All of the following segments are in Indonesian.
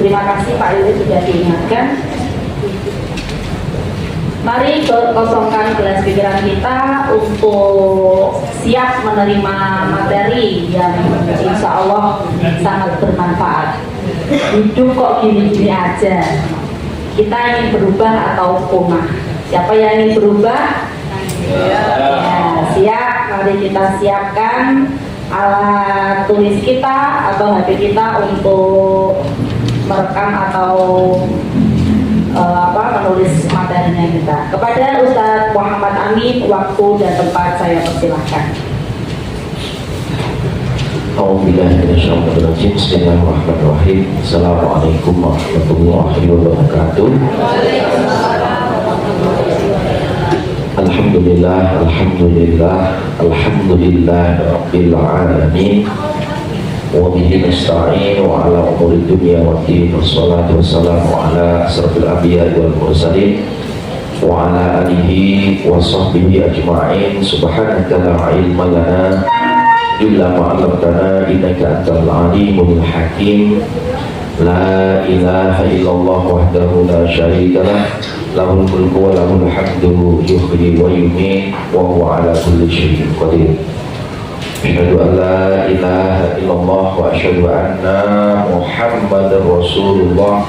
Terima kasih Pak Ibu sudah diingatkan. Mari kosongkan gelas pikiran kita untuk siap menerima materi yang insya Allah sangat bermanfaat. Hidup kok gini-gini aja. Kita ingin berubah atau koma? Siapa yang ingin berubah? Ya, siap. Mari kita siapkan alat tulis kita atau HP kita untuk merekam atau menulis materinya kita. Kepada Ustadz Muhammad Amin, waktu dan tempat saya persilahkan. Bismillahirrahmanirrahim. Assalamualaikum warahmatullahi wabarakatuh. Alhamdulillah, alhamdulillah rabbil alamin. Wa bihi nasta'in wa ala umuri dunya waddin. Wassalatu wassalamu ala asrafil anbiya'i wal mursalin wa ala alihi wa sahbihi ajma'in. Subhanaka la ilma lana illa ma 'allamtana innaka antal alimul hakim. La ilaha illallah wahdahu la syarika lah, lahul mulku wa lahul hamdu yuhyi wa yumiit wa huwa ala kulli syai'in qadir. Asyhadu an la ilaha illallah wa asyhadu anna Muhammadar Rasulullah.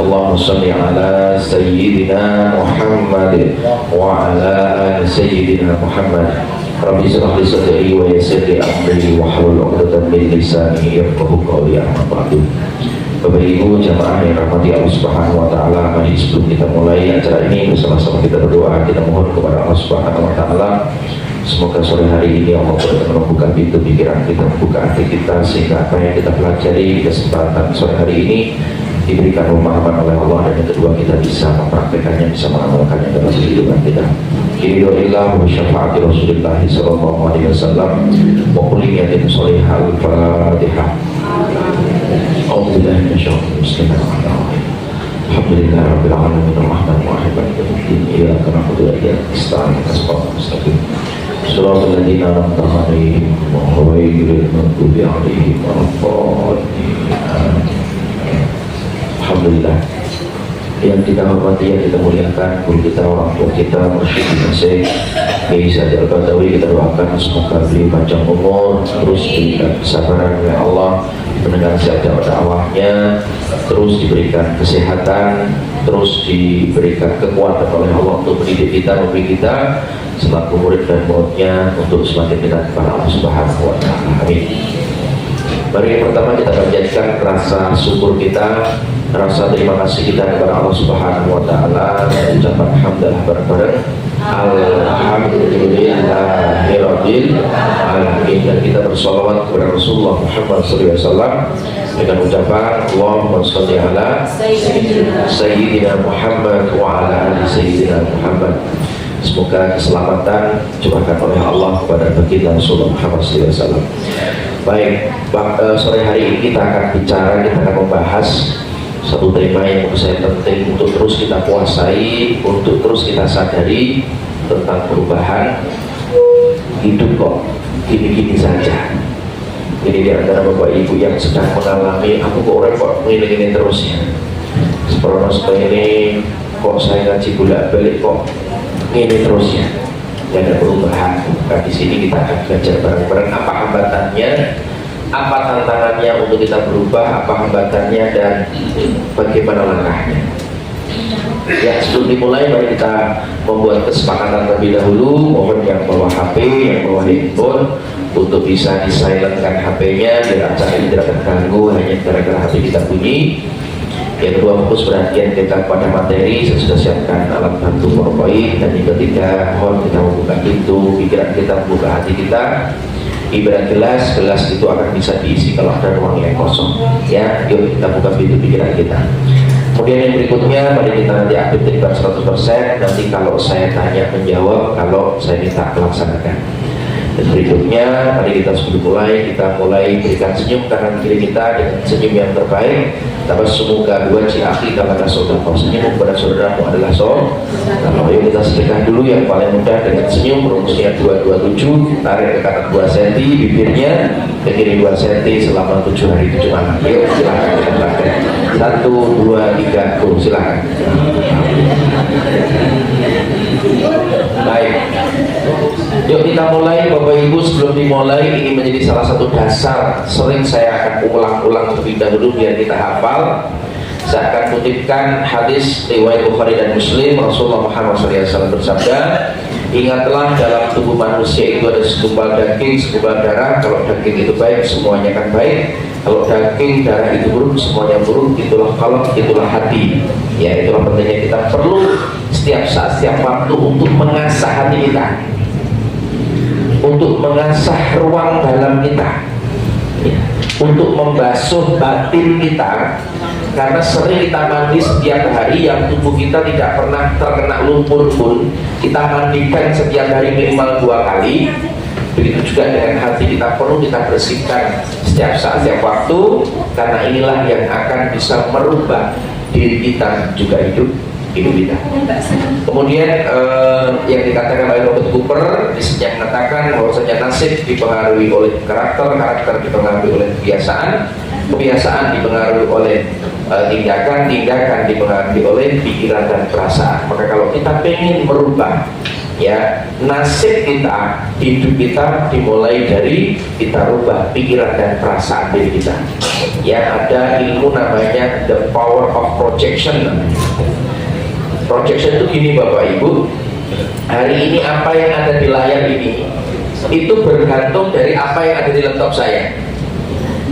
Allahumma shalli ala sayyidina Muhammad wa ala ali sayyidina Muhammad. Rabbi shrah li sadri wa yassir li amri wa hlul 'uqdatam min lisani yafqahu qawli. Amma ba'du. Bapak Ibu jamaah yang rahmati Allah Subhanahu wa taala, mari sebelum kita mulai acara ini bersama-sama kita berdoa, kita mohon kepada Allah Subhanahu wa taala semoga sore hari ini Allah membuka pintu pikiran kita, membuka hati kita, sehingga apa yang kita pelajari di kesempatan sore hari ini diberikan pemahaman oleh Allah, dan yang kedua kita bisa mempraktekannya, bisa mengamalkannya dalam kehidupan kita. Alhamdulillah wa syafaati Rasulullah sallallahu alaihi wasallam wa kulli niyatin shalihah. Al-Fatihah. A'udzubillahi minasyaitonir rajim. Alhamdulillah rabbil alamin arrahmanir rahim maliki yaumiddin iyyaka na'budu wa iyyaka nasta'in ihdinas siratal mustaqim siratal ladzina an'amta 'alaihim ghairil maghdubi 'alaihim waladdallin. Alhamdulillah, yang kita hormati, yang kita muliakan guru kita, orang tua kita, mursyid kita Syekh Kiai Said Al-Badawi, kita doakan semoga beliau panjang umur, terus diberikan kesabaran oleh Allah, mendengar dakwahnya, terus diberikan kesehatan, terus diberikan kekuatan oleh Allah untuk mendidik kita, memberi kita selaku murid dan muridnya untuk semakin dekat kepada Allah Subhanahu wa taala. Amin. Mari yang pertama kita panjatkan rasa syukur kita, rasa terima kasih kita kepada Allah Subhanahu wa taala, dan ucapan hamdalah bareng-bareng alhamdulillahirabbil alamin, dan kita bersolawat kepada Rasulullah Muhammad SAW dengan ucapan Allahumma sholli ala sayyidina Muhammad wa ala ali sayyidina Muhammad. Semoga keselamatan curahkan oleh Allah kepada baginda Rasulullah Muhammad SAW. Baik, sore hari ini kita akan bicara, kita akan membahas satu tema yang menurut saya penting untuk terus kita kuasai, untuk terus kita sadari tentang perubahan hidup kok gini-gini saja. Ini di antara bapak ibu yang sedang mengalami, aku kok orang kok ini terus ya, seperti ini kok saya ngaji bolak-balik kok ini terus ya, tidak ada perubahan. Nah, di sini kita akan belajar bareng-bareng apa hambatannya, apa tantangannya untuk kita berubah, apa hambatannya, dan bagaimana langkahnya. Ya, sebelum dimulai mari kita membuat kesepakatan terlebih dahulu. Mohon yang bawa HP, yang bawa handphone untuk bisa di-silentkan HP-nya biar acara ini tidak terganggu hanya gara-gara HP kita bunyi. Yang kedua, fokus perhatian kita pada materi. Saya sudah siapkan alat bantu PowerPoint. Dan yang ketiga, mohon kita membuka pintu pikiran kita, membuka hati kita. Ibarat gelas itu akan bisa diisi kalau ada ruang yang kosong. Ya, yuk kita buka pintu pikiran kita. Kemudian yang berikutnya, mari kita nanti aktif terlibat 100%. Nanti kalau saya tanya menjawab, kalau saya minta melaksanakan. Dan berikutnya, mari kita sebelum mulai, kita mulai berikan senyum kanan kiri kita dengan senyum yang terbaik. Semoga dua ciaki kalau ada saudara, senyum kepada saudaramu adalah kalau yuk kita sedekah dulu yang paling mudah dengan senyum. Rumusnya 227, tarik ke kanan 2 cm, bibirnya ke kiri 2 cm selama 7 hari 7 malam. Yuk silakan kita praktek. 1, 2, 3, go, silakan. Baik, yuk kita mulai Bapak Ibu. Sebelum dimulai, ini menjadi salah satu dasar sering saya akan ulang-ulang terlebih dahulu biar kita hafal. Saya akan kutipkan hadis riwayat Bukhari dan Muslim. Rasulullah Muhammad SAW bersabda, ingatlah dalam tubuh manusia itu ada segumpal daging, segumpal darah. Kalau daging itu baik, semuanya akan baik. Kalau daging, darah itu buruk, semuanya buruk. Itulah qalb, itulah hati. Ya, itulah pentingnya kita perlu setiap saat, setiap waktu untuk mengasah hati kita, untuk mengasah ruang dalam kita, ya, untuk membasuh batin kita. Karena sering kita mandi setiap hari yang tubuh kita tidak pernah terkena lumpur pun kita mandikan setiap hari minimal 2 kali. Begitu juga dengan hati kita, perlu kita bersihkan setiap saat, setiap waktu. Karena inilah yang akan bisa merubah diri kita juga hidup kita. Kemudian yang dikatakan oleh Robert Cooper yang mengatakan bahwasanya nasib dipengaruhi oleh karakter, karakter dipengaruhi oleh kebiasaan, kebiasaan dipengaruhi oleh tindakan, tindakan dipengaruhi oleh pikiran dan perasaan. Maka kalau kita pengen merubah, ya, nasib kita, hidup kita dimulai dari kita rubah pikiran dan perasaan diri kita. Ya, ada ilmu namanya the power of projection. Projection itu gini Bapak Ibu, hari ini apa yang ada di layar ini itu bergantung dari apa yang ada di laptop saya.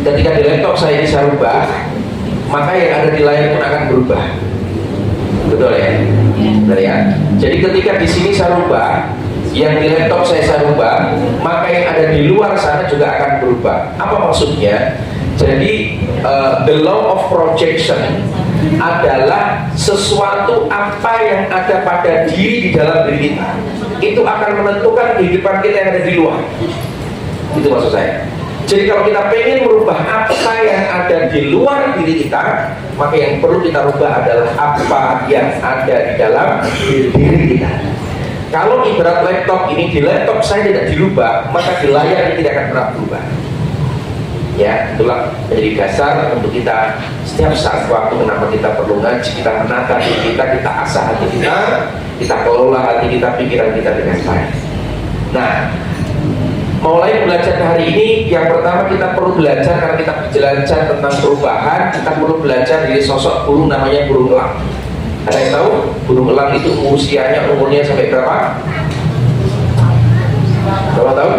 Ketika di laptop saya ini saya rubah, maka yang ada di layar pun akan berubah. Betul ya? Betul ya? Jadi ketika di sini saya rubah, yang di laptop saya rubah, maka yang ada di luar sana juga akan berubah. Apa maksudnya? Jadi the law of projection adalah sesuatu apa yang ada pada diri di dalam diri kita itu akan menentukan kehidupan kita yang ada di luar. Itu maksud saya. Jadi kalau kita pengen merubah apa yang ada di luar diri kita, maka yang perlu kita rubah adalah apa yang ada di dalam diri kita. Kalau ibarat laptop ini, di laptop saya tidak dirubah, maka di layar ini tidak akan pernah berubah. Ya, itulah menjadi dasar untuk kita setiap saat waktu kenapa kita perlu ngaji, kita menata diri kita asah hati kita kelola hati kita, pikiran kita dengan baik. Nah, mulai belajar hari ini, yang pertama kita perlu belajar, karena kita belajar tentang perubahan, kita perlu belajar dari sosok burung namanya burung elang. Ada yang tahu burung elang itu umurnya sampai berapa? Berapa tahun?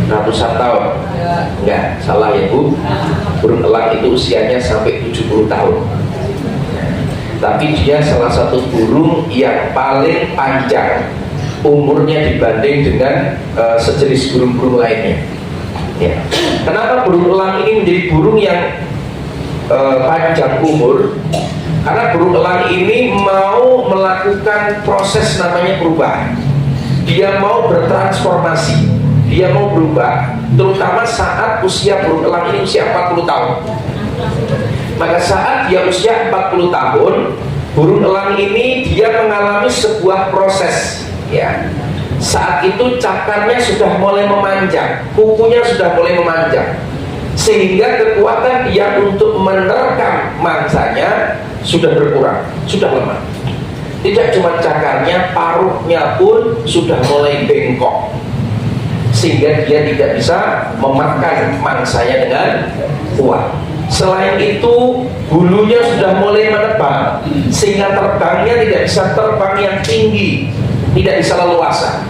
Ratusan tahun. Enggak, salah ya Bu. Burung elang itu usianya sampai 70 tahun. Tapi dia salah satu burung yang paling panjang umurnya dibanding dengan sejenis burung-burung lainnya. Ya. Kenapa burung elang ini menjadi burung yang panjang umur? Karena burung elang ini mau melakukan proses namanya perubahan. Dia mau bertransformasi, dia mau berubah, terutama saat usia burung elang ini usia 40 tahun. Maka saat dia usia 40 tahun, burung elang ini dia mengalami sebuah proses. Ya, saat itu cakarnya sudah mulai memanjang, kukunya sudah mulai memanjang, sehingga kekuatan dia untuk menerkam mangsanya sudah berkurang, sudah lemah. Tidak cuma cakarnya, paruhnya pun sudah mulai bengkok, sehingga dia tidak bisa memakan mangsanya dengan kuat. Selain itu, bulunya sudah mulai menebal, sehingga terbangnya tidak bisa terbang yang tinggi, tidak bisa leluasa.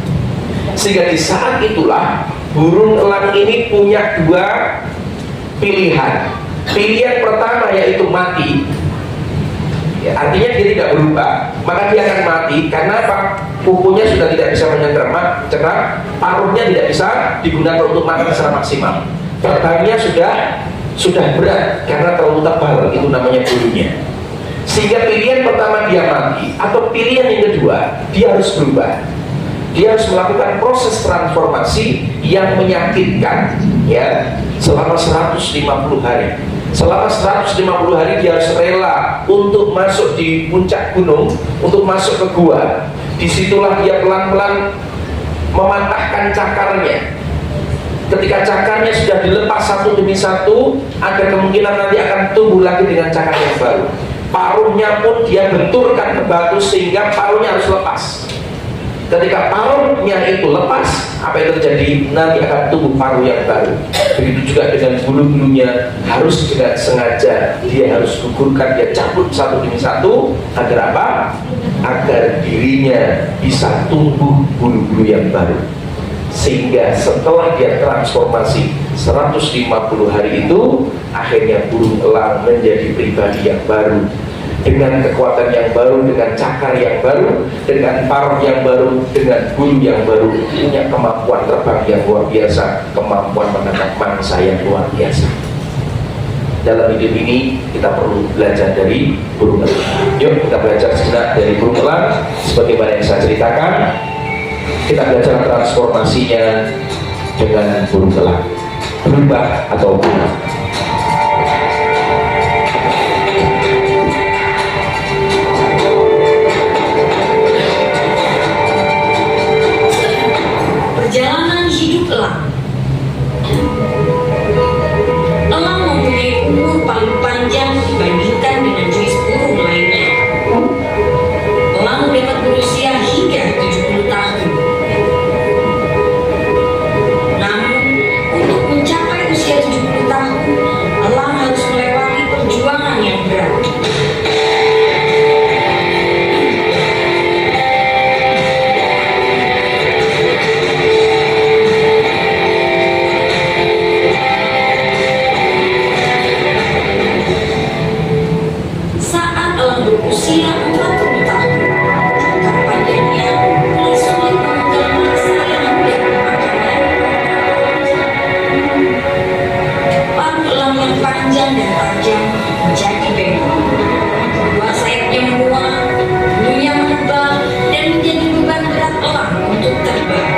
Sehingga di saat itulah burung elang ini punya 2 pilihan. Pilihan pertama yaitu mati. Ya, artinya dia tidak berubah, maka dia akan mati. Karena apa? Kukunya sudah tidak bisa menyerap, paruhnya tidak bisa digunakan untuk makan secara maksimal. Terbangnya sudah berat karena terlalu tebal, itu namanya bulunya. Sehingga pilihan pertama dia mati, atau pilihan yang kedua dia harus berubah. Dia harus melakukan proses transformasi yang menyakitkan, ya, selama 150 hari. Selama 150 hari dia harus rela untuk masuk di puncak gunung, untuk masuk ke gua. Disitulah dia pelan-pelan mematahkan cakarnya. Ketika cakarnya sudah dilepas satu demi satu, ada kemungkinan nanti akan tumbuh lagi dengan cakar yang baru. Paruhnya pun dia benturkan ke batu sehingga paruhnya harus lepas. Ketika paruhnya itu lepas, apa yang terjadi? Nanti akan tumbuh paruh yang baru. Begitu juga dengan bulu-bulunya, harus dengan sengaja dia harus gugurkan, dia cabut satu demi satu. Agar apa? Agar dirinya bisa tumbuh bulu-bulu yang baru. Sehingga setelah dia transformasi 150 hari itu, akhirnya burung elang menjadi pribadi yang baru, dengan kekuatan yang baru, dengan cakar yang baru, dengan paruh yang baru, dengan bulu yang baru, punya kemampuan terbang yang luar biasa, kemampuan menangkap mangsa yang luar biasa. Dalam hidup ini kita perlu belajar dari burung elang. Yuk kita belajar sejenak dari burung elang. Sebagaimana yang saya ceritakan, kita belajar transformasinya dengan burung elang, berubah atau punah. Perjalanan hidup elang. Elang mempunyai umur paling panjang dibandingkan dengan jenis burung lainnya. Elang dapat berusia hingga 70 tahun. Namun, untuk mencapai usia 70 tahun, elang harus melewati perjuangan yang berat. Saat elang berusia 40 tahun, jangka panjangnya mulai sulit memegang mangsa yang hendak dimakannya. Paruh elang yang panjang dan tajam menjadi bengkok. Dua sayapnya menguat, bulunya menebal, dan menjadi beban berat elang untuk terbang.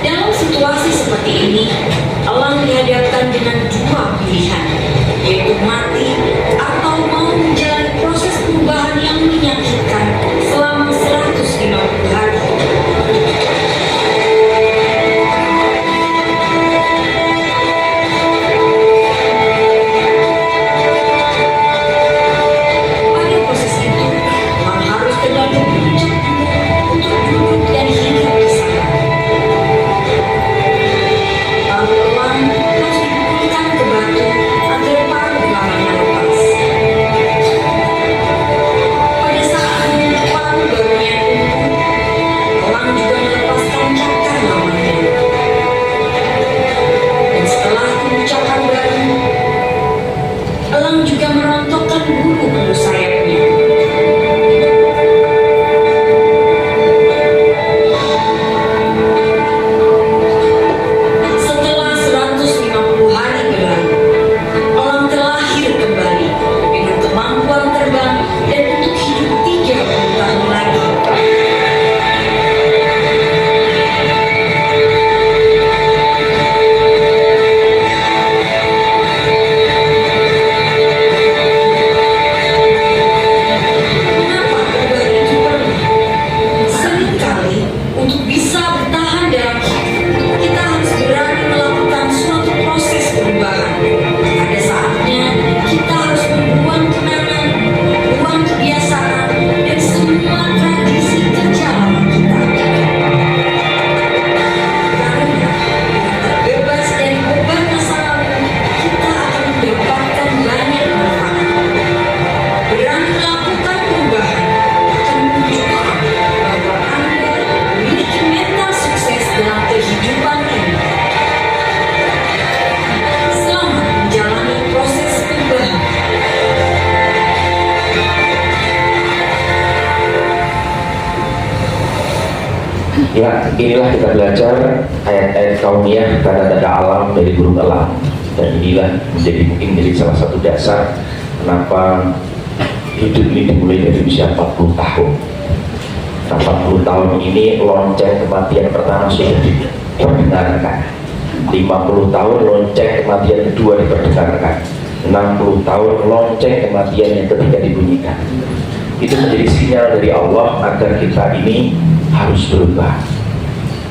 Dalam situasi seperti ini, elang dihadapkan dengan dua pilihan, yaitu mati atau mau menjalani proses perubahan yang menyakitkan selama 150 hari. Pada proses itu, elang harus terlalu puncak untuk duduk dan hidup bersama. Paruh elang harus dipukulkan ke batu agar paruh lawannya lepas. Pada saat paruh barunya tumbuh, elang juga melepaskan cakar lawannya. Dan setelah tumbuh cakar baru, elang juga merontokkan bulu-bulu sayapnya. Setelah 150 hari berlalu, elang terlahir kembali dengan kemampuan terbang dan untuk hidup 30 tahun lagi. Mengapa perubahan itu perlu? Seringkali untuk bisa bertahan dalam hidup, kita harus berani melakukan suatu proses perubahan. Pada saatnya, kita harus membuang kenangan, membuang kebiasaan, dan semua tradisi kerja lama kita. Karena terbebas dari beban masa lalu, kita akan mendapatkan banyak manfaat. Berani melakukan perubahan akan menunjukkan bahwa Anda memiliki mental sukses dalam kehidupan ini. Selamat menjalani proses perubahan. Ya, inilah kita belajar ayat-ayat kauniyah, tanda-tanda alam dari burung elang. Dan inilah mungkin menjadi salah satu dasar kenapa hidup ini dimulai dari usia 40 tahun. Nah, 40 tahun ini lonceng kematian pertama sudah diperdengarkan. 50 tahun lonceng kematian kedua diperdengarkan. 60 tahun lonceng kematian yang ketiga dibunyikan. itu menjadi sinyal dari Allah agar kita ini harus berubah.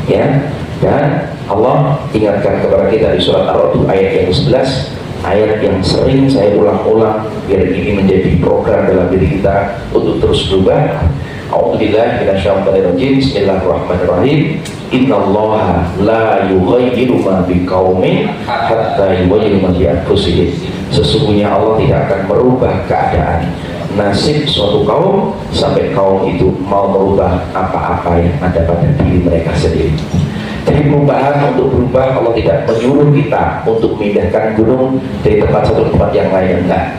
Ya, dan Allah ingatkan kepada kita di surat Ar-Ra'd ayat yang ke-11, ayat yang sering saya ulang-ulang biar ini menjadi program dalam diri kita untuk terus berubah. A'udzubillahi minasyaitonirrajim. Bismillahirrahmanirrahim. Innallaha la yughayyiru ma biqaumin hatta yughayyiru ma bi anfusihim. Sesungguhnya Allah tidak akan merubah keadaan nasib suatu kaum sampai kaum itu mau merubah apa-apa yang ada pada diri mereka sendiri. Jadi perubahan untuk berubah, Allah tidak menyuruh kita untuk memindahkan gunung dari tempat satu tempat yang lain, enggak.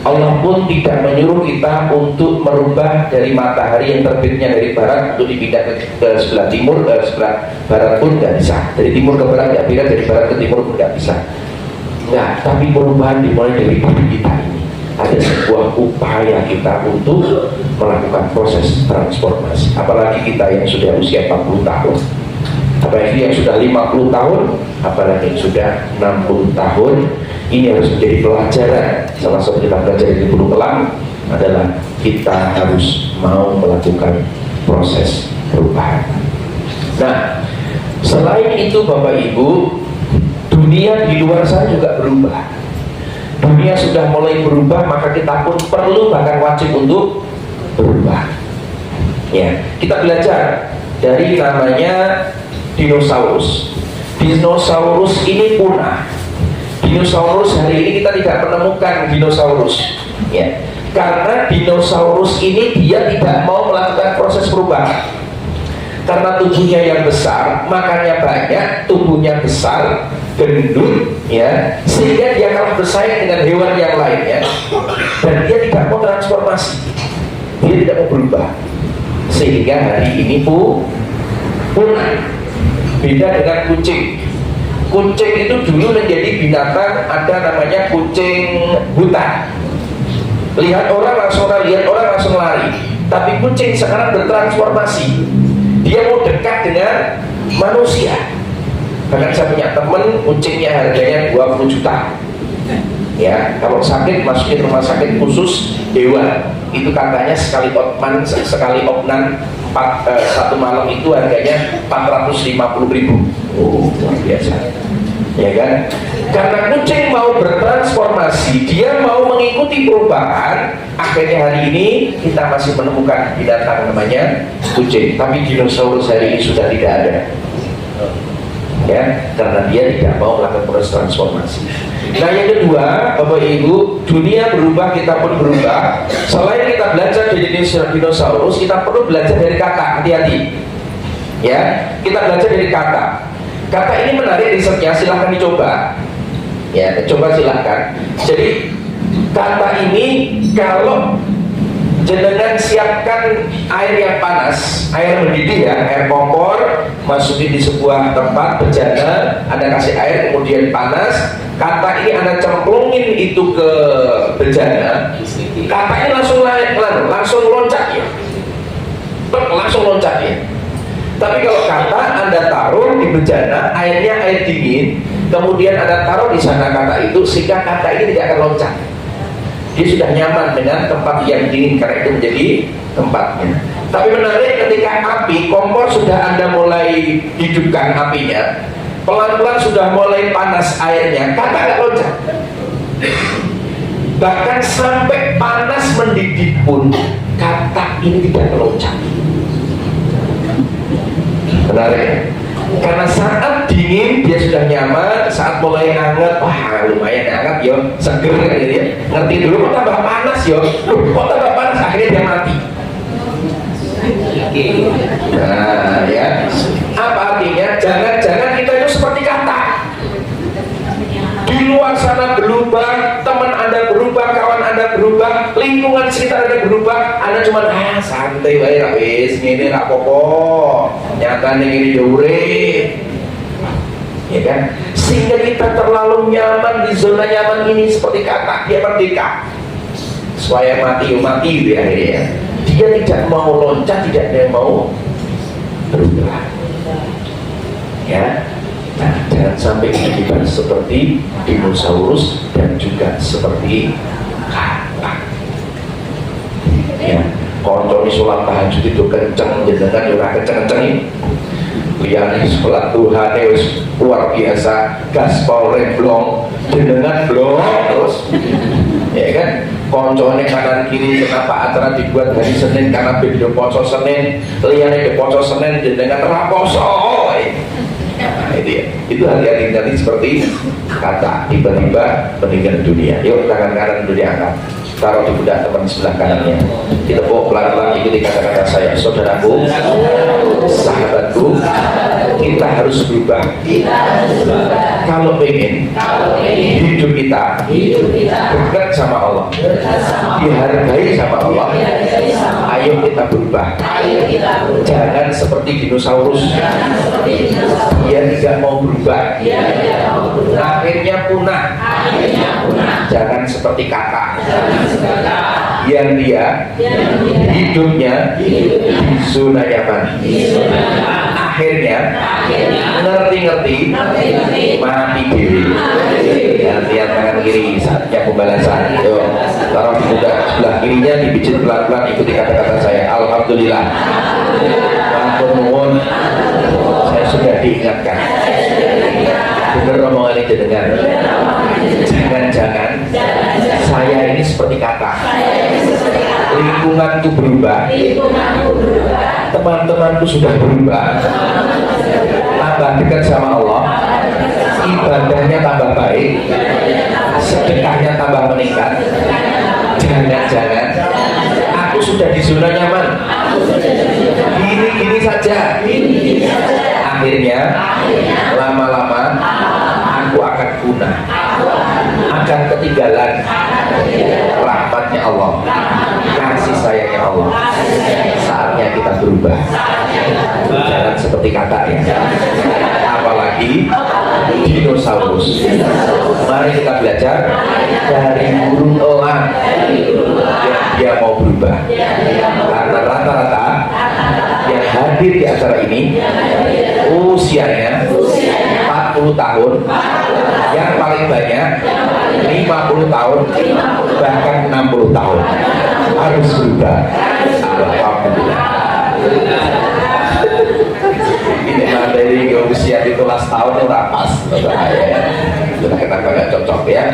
Allah pun tidak menyuruh kita untuk merubah dari matahari yang terbitnya dari barat untuk dipindah ke sebelah timur, ke sebelah barat pun nggak bisa. Dari timur ke barat nggak bisa, dari barat ke timur pun nggak bisa. Nah, tapi perubahan dimulai dari diri kita ini. Ada sebuah upaya kita untuk melakukan proses transformasi. Apalagi kita yang sudah usia 40 tahun, apalagi yang sudah 50 tahun, apalagi yang sudah 60 tahun. Ini harus menjadi pelajaran. Salah satu kita belajar dari Gunung Kelang adalah kita harus mau melakukan proses perubahan. Nah, selain itu Bapak Ibu, dunia di luar sana juga berubah. Dunia sudah mulai berubah, maka kita pun perlu bahkan wajib untuk berubah. Ya, kita belajar dari namanya dinosaurus. Dinosaurus ini punah. Dinosaurus hari ini kita tidak menemukan dinosaurus, ya, karena dinosaurus ini dia tidak mau melakukan proses perubahan. Karena tubuhnya yang besar, makannya banyak, tubuhnya besar, gendut, ya, sehingga dia kalah bersaing dengan hewan yang lainnya, dan dia tidak mau transformasi, dia tidak mau berubah, sehingga hari ini punah. Beda dengan kucing. Kucing itu dulu menjadi binatang, ada namanya kucing buta. Lihat orang langsung lari. Tapi kucing sekarang bertransformasi. Dia mau dekat dengan manusia. Bahkan saya punya teman, kucingnya harganya 20 juta. Ya, kalau sakit masukin rumah sakit khusus hewan. Itu katanya sekali opnan satu malam itu harganya 450.000. Oh, luar biasa, ya kan? Karena kucing mau bertransformasi, dia mau mengikuti perubahan. Akhirnya hari ini kita masih menemukan binatang namanya kucing, tapi dinosaurus hari ini sudah tidak ada, ya, karena dia tidak mau melakukan proses transformasi. Nah, yang kedua, Bapak Ibu, dunia berubah, kita pun berubah. Selain kita belajar dari dinosaurus, kita perlu belajar dari kata. Hati-hati, ya, kita belajar dari kata. Kata ini menarik risetnya, silahkan dicoba. Ya, coba silahkan. Jadi kata ini kalau jenengan siapkan air yang panas, air mendidih ya, air kompor, masukin di sebuah tempat bejana, Anda kasih air kemudian panas, kata ini Anda cemplungin itu ke bejana, kata ini langsung loncat ya, langsung loncat ya. Tapi kalau kata Anda taruh di bejana, airnya air dingin, kemudian Anda taruh di sana kata itu, sehingga kata ini tidak akan loncat. Dia sudah nyaman dengan tempat yang dingin karena itu menjadi tempatnya. Tapi menarik ketika api kompor sudah Anda mulai hidupkan apinya, pelan-pelan sudah mulai panas airnya, kata nggak loncat. Bahkan sampai panas mendidih pun kata ini tidak meloncat. Menarik, karena saat dingin dia sudah nyaman, saat mulai hangat, wah lumayan hangat yo, seger gitu ya. Ngerti dulu kok tambah panas yo, kok tambah panas, akhirnya dia mati. Nah ya, apa artinya? Jangan-jangan kita itu seperti kata. Di luar sana berubah, teman Anda berubah, kawan Anda berubah, lingkungan sekitar Anda berubah, Anda cuma santai wae ra wis ngene ra apa-apa. Nyatane ngene yo urip. Ya kan? Sehingga kita terlalu nyaman di zona nyaman ini seperti kata, dia merdeka. Supaya mati gitu ya akhirnya. Dia tidak mau loncat, tidak mau berubah. Ya. Nah, jangan sampai kita seperti dinosaurus dan juga seperti kata. Ya. koncone sholat tahajud itu kenceng, jenengan ora kenceng-kenceng. Liyane sholat duha wis luar biasa, gaspol remblong, jenengan blong terus. Ya kan? Koncone kanan kiri, kenapa acara dibuat hari Senin karena video poso Senin, liyane ke poso Senin jenengan ora poso. Nah, itu ya. Itu hati-hati nanti seperti kata tiba-tiba meninggal dunia. Yuk tangan kanan dulu diangkat, taruh di pundak teman sebelah kanannya. Ditepuk pelan-pelan, ikuti kata-kata saya. Saudaraku, sahabatku, kita harus berubah. Kalau pengen hidup kita dekat sama Allah, dihargai sama Allah, ayo kita berubah. Jangan seperti dinosaurus, dia tidak mau berubah, akhirnya punah. Jangan seperti kakak yang dia hidupnya di zona nyaman, akhirnya ngerti-ngerti mati diri. Lihat tangan kiri, saatnya pembalasan. Yuk, taruh di pundak sebelah kirinya, dipijit pelan-pelan, ikuti kata-kata saya. Alhamdulillah, matur nuwun, saya sudah diingatkan. Bener omongan ini dengar. Jangan-jangan saya ini seperti kakak. Lingkunganku berubah, teman-temanku sudah berubah, tambah dekat sama Allah, ibadahnya tambah baik, sedekahnya tambah meningkat. Jangan-jangan aku sudah di zona nyaman, gini-gini saja. Akhirnya lama-lama aku akan punah, akan ketinggalan rahmatnya Allah, kasih sayangnya Allah. Saatnya kita berubah, jangan seperti kakak ya, apalagi dinosaurus. Mari kita belajar dari burung elang yang dia mau berubah. Karena rata-rata yang hadir di acara ini usianya 40 tahun, yang paling banyak 50 tahun, bahkan 60 tahun. Harus berubah. Alhamdulillah. Ini materi usia 17 tahun yang rapas. Sudah kenapa nggak cocok ya.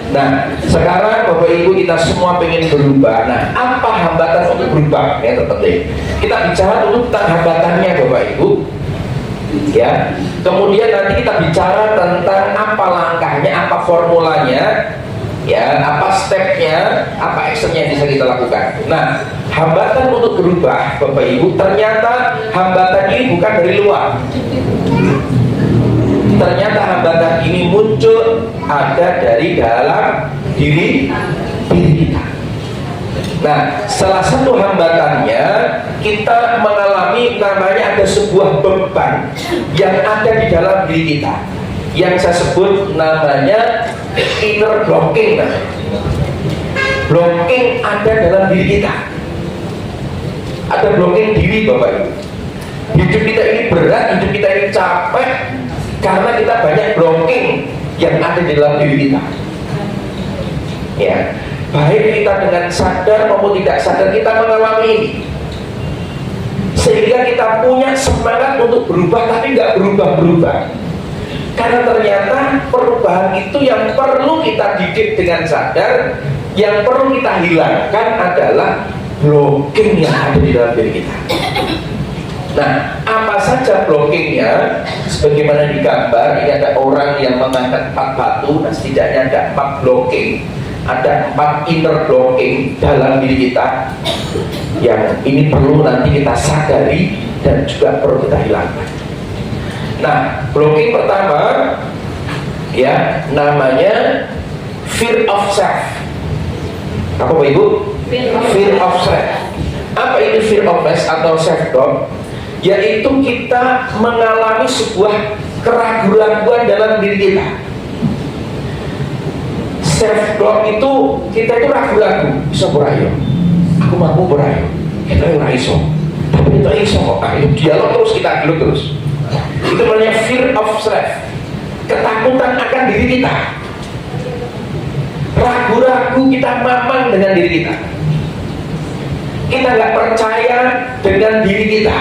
Nah, sekarang Bapak Ibu kita semua pengen berubah. Nah, apa hambatan untuk berubah? Yang terpenting kita bicara dulu tentang hambatannya Bapak Ibu, ya. Kemudian nanti kita bicara tentang apa langkahnya, apa formulanya, ya, apa stepnya, apa actionnya yang bisa kita lakukan. Nah, hambatan untuk berubah Bapak Ibu, ternyata hambatan ini bukan dari luar. Ternyata hambatan ini muncul ada dari dalam diri kita. Nah, salah satu hambatannya kita mengalami namanya ada sebuah beban yang ada di dalam diri kita, yang saya sebut namanya inner blocking. Blocking ada dalam diri kita. Ada blocking diri Bapak Ibu. Hidup kita ini berat, hidup kita ini capek karena kita banyak blocking yang ada di dalam diri kita. Ya, baik kita dengan sadar maupun tidak sadar kita mengalami ini, sehingga kita punya semangat untuk berubah tapi nggak berubah-berubah. Karena ternyata perubahan itu yang perlu kita didik dengan sadar, yang perlu kita hilangkan adalah blocking yang ada di dalam diri kita. Nah, apa saja blockingnya? Sebagaimana digambar, ini ada orang yang mengangkat 4 batu. Nah, setidaknya ada 4 blocking, ada 4 inner blocking dalam diri kita yang ini perlu nanti kita sadari dan juga perlu kita hilangkan. Nah, blocking pertama ya namanya fear of self. Apa Bapak Ibu? Fear of self. Apa ini fear of self atau self doubt? Yaitu kita mengalami sebuah keraguan-keraguan dalam diri kita. Self doubt itu kita itu ragu-ragu, bisa berayo. Aku mampu berayo. Kita ora iso. Tapi kita iso kok. Nah, itu dialog terus, kita dialog terus. Itu namanya fear of self. Ketakutan akan diri kita. Ragu-ragu kita mamang dengan diri kita. kita nggak percaya dengan diri kita,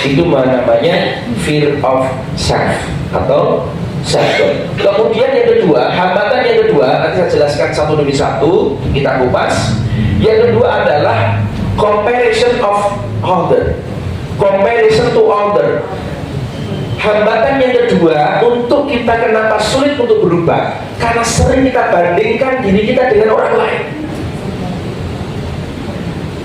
itu namanya fear of self atau self. Kemudian yang kedua, hambatan yang kedua, nanti saya jelaskan satu demi satu, kita kupas. Yang kedua adalah comparison of other, comparison to other. Hambatan yang kedua untuk kita kenapa sulit untuk berubah, karena sering kita bandingkan diri kita dengan orang lain.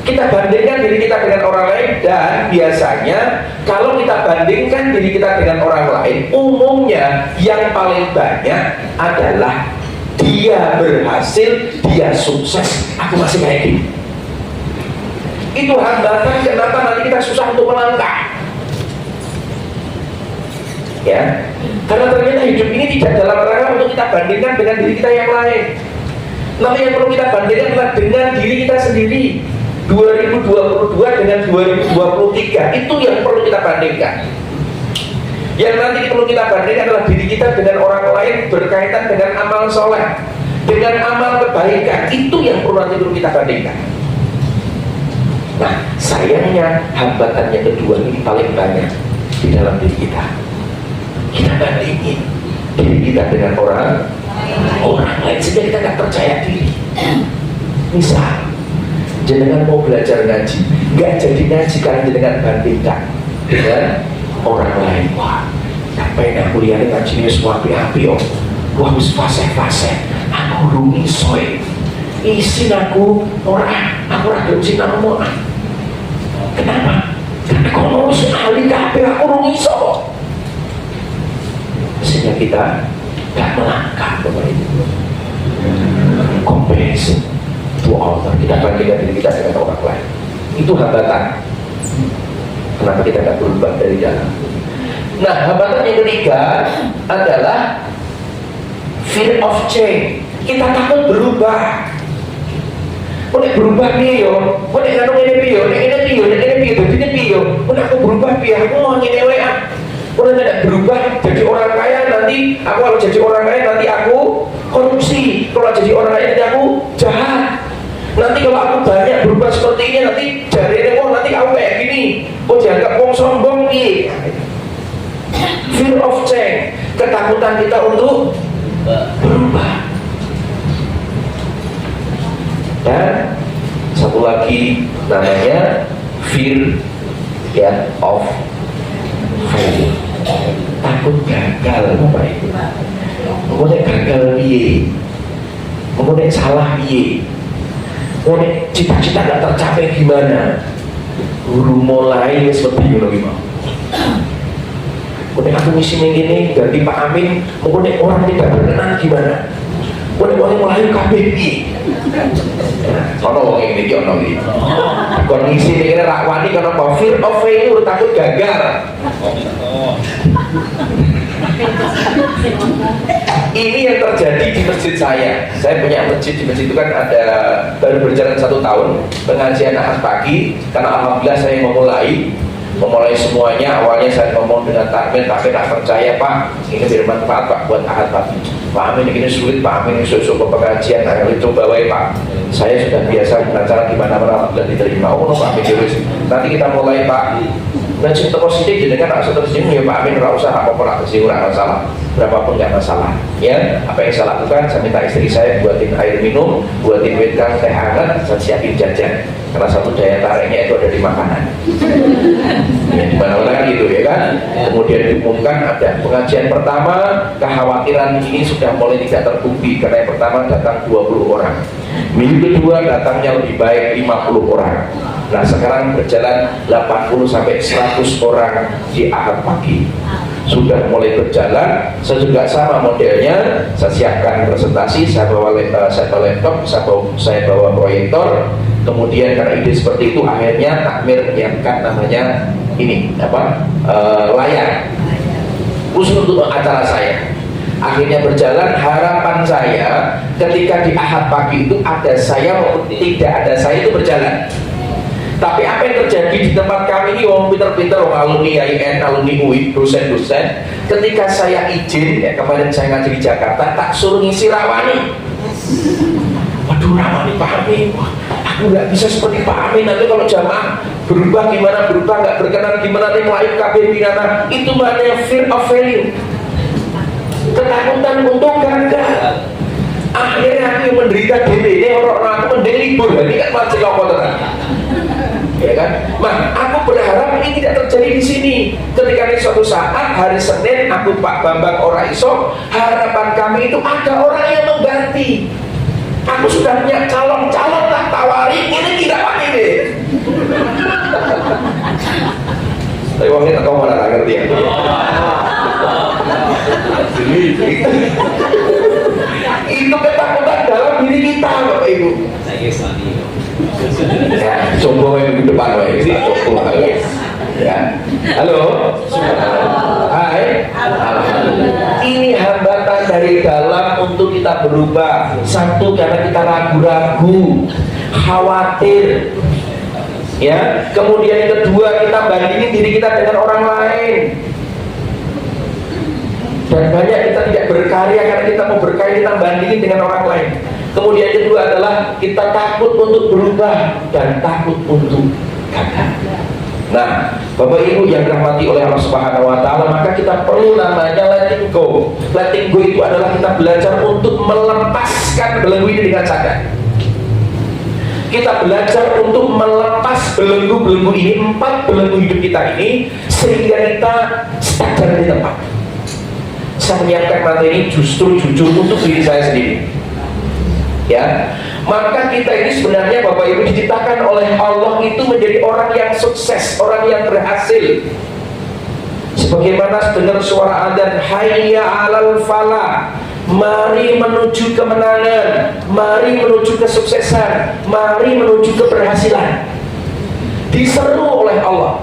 Kita bandingkan diri kita dengan orang lain, dan biasanya kalau kita bandingkan diri kita dengan orang lain, umumnya yang paling banyak adalah dia berhasil, dia sukses, aku masih kayak gini. Itu hambatan kenapa nanti kita susah untuk melangkah. Ya, karena ternyata hidup ini tidak dalam rangka untuk kita bandingkan dengan diri kita yang lain. Tapi yang perlu kita bandingkan adalah dengan diri kita sendiri. 2022 dengan 2023 itu yang perlu kita bandingkan. Yang nanti perlu kita bandingkan adalah diri kita dengan orang lain berkaitan dengan amal soleh, dengan amal kebaikan. Itu yang perlu nanti perlu kita bandingkan. Nah, sayangnya hambatan yang kedua ini paling banyak di dalam diri kita. Kita bandingin diri kita dengan orang lain sehingga kita nggak percaya diri. Misal, jenengan mau belajar ngaji, nggak jadi ngaji karena jenengan bandingkan dengan orang lain. Wah, ngapain aku lihat ngaji ini semua api-api, oh, wah wis fase-fase, aku rumi soy, isin aku orang, aku rada usin namo. Kenapa? Karena kalau ngurus ahli kabeh aku rumi so. Sehingga kita nggak melangkah kepada itu. Comparison to other, kita bandingkan diri kita dengan orang lain. Itu hambatan. Kenapa kita nggak berubah dari dalam? Nah, hambatan yang ketiga adalah fear of change. Kita takut berubah. Nek berubah piye yo? Nek ngono ngene piye yo? Nek ngene piye yo? Nek ngene piye? Dadi piye yo? Nek aku berubah piye? Aku mau ngene wae. Kalau tidak berubah jadi orang kaya, nanti aku kalau jadi orang kaya nanti aku korupsi. Kalau jadi orang kaya nanti aku jahat. Nanti kalau aku banyak berubah seperti ini, nanti jari oh nanti aku kayak gini. Oh dianggap wong sombong nih. Fear of change, ketakutan kita untuk berubah. Dan satu lagi namanya fear of failure, takut gagal. Bapak Ibu, mengkonek gagal piye, mengkonek salah piye, mengkonek cita-cita gak tercapai gimana, guru mulai seperti itu gimana. Mengkonek aku misi ini ganti Pak Amin, mengkonek orang tidak berkenan gimana, mengkonek orang mulai kabeh piye. Ono wong iki ono iki. Kondisi ini rakwani karena fear of failure, takut gagal. Ini yang terjadi di masjid saya. Saya punya masjid, di masjid itu kan ada baru berjalan 1 tahun pengajian Ahad pagi. Karena alhamdulillah saya memulai semuanya. Awalnya saya ngomong dengan takmir, tapi tak percaya Pak, ini bermanfaat Pak buat Ahad pagi. Pak Amin ini sulit, Pak Amin ini sulit pengajian, ayo coba wae Pak. Saya sudah biasa dengan cara gimana alhamdulillah diterima. Oh no Pak Amin terus. Nanti kita mulai Pak. Ngaji toko sidik jadi kan rasa tersinggung ya Pak Amin, nggak usah apa-apa tersinggung, nggak masalah, berapapun nggak masalah. Ya, apa yang saya lakukan, saya minta istri saya buatin air minum, buatin wedang teh hangat, saya siapin jajan. Karena satu daya tariknya itu ada di makanan. Ya, di mana-mana kan gitu ya kan. Kemudian diumumkan ada pengajian pertama, kekhawatiran ini sudah mulai tidak terbukti karena yang pertama datang 20 orang. Minggu kedua datangnya lebih baik 50 orang. Nah sekarang berjalan 80 sampai 100 orang di Ahad pagi. Sudah mulai berjalan, saya juga sama modelnya. Saya siapkan presentasi, saya bawa laptop, saya bawa proyektor. Kemudian karena ide seperti itu akhirnya takmir menyiapkan namanya ini layar khusus untuk acara saya. Akhirnya berjalan, harapan saya ketika di Ahad pagi itu ada saya maupun tidak ada saya itu berjalan. Tapi apa yang terjadi di tempat kami ini, orang pinter-pinter, orang alumni IAIN, alumni UI, dosen-dosen, ketika saya izin, ya kemarin saya ngaji di Jakarta, tak suruh ngisi rawani. Waduh rawani Pak Amin, aku Aku nggak bisa seperti Pak Amin, nanti kalau jamaah berubah gimana, berubah nggak berkenan gimana, nih lain KB gimana. Itu maknanya fear of failure, ketakutan untuk gagal. Akhirnya aku yang menderita diri, orang aku mending libur, ini kan masih lopot tenang. Ya kan? Nah, aku berharap ini tidak terjadi di sini. Ketika di suatu saat hari Senin aku Pak Bambang ora iso, harapan kami itu ada orang yang mengganti. Aku sudah punya calon-calon tak tawari, ini tidak pakai deh. Tapi waktu itu kau mana tak ngerti ya? Itu ketakutan dalam diri kita, Bapak Ibu. Ya, coba yang di depan, Bapak Ibu. Coba. Ya. Halo. Hai. Ini hambatan dari dalam untuk kita berubah. Satu, karena kita ragu-ragu, khawatir. Ya. Kemudian yang kedua, kita bandingin diri kita dengan orang lain. Dan banyak kita tidak berkarya karena kita mau berkarya, kita bandingin dengan orang lain. Kemudian yang kedua adalah kita takut untuk berubah dan takut untuk gagal. Nah, Bapak Ibu yang dirahmati oleh Allah Subhanahu wa taala, maka kita perlu namanya letting go. Letting go itu adalah kita belajar untuk melepaskan belenggu ini dengan sadar. Kita belajar untuk melepas belenggu-belenggu ini, 4 belenggu hidup kita ini, sehingga kita sadar di tempat. Saya menyiapkan materi justru jujur untuk diri saya sendiri. Ya, maka kita ini sebenarnya Bapak Ibu diciptakan oleh Allah itu menjadi orang yang sukses, orang yang berhasil. Sebagaimana dengar suara adzan, hayya 'alal falah, mari menuju kemenangan, mari menuju kesuksesan, mari menuju keberhasilan. Diseru oleh Allah.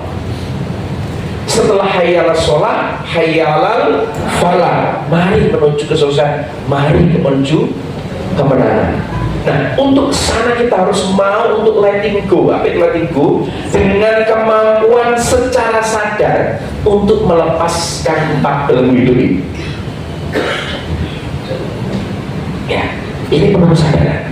Setelah hayya 'alal shalah, hayya 'alal falah, mari menuju kesuksesan, mari menuju kemenangan. Nah, untuk sana kita harus mau untuk letting go. Apa itu letting go? Dengan kemampuan secara sadar untuk melepaskan 4 belenggu hidup ini. Ya, ini perlu kesadaran.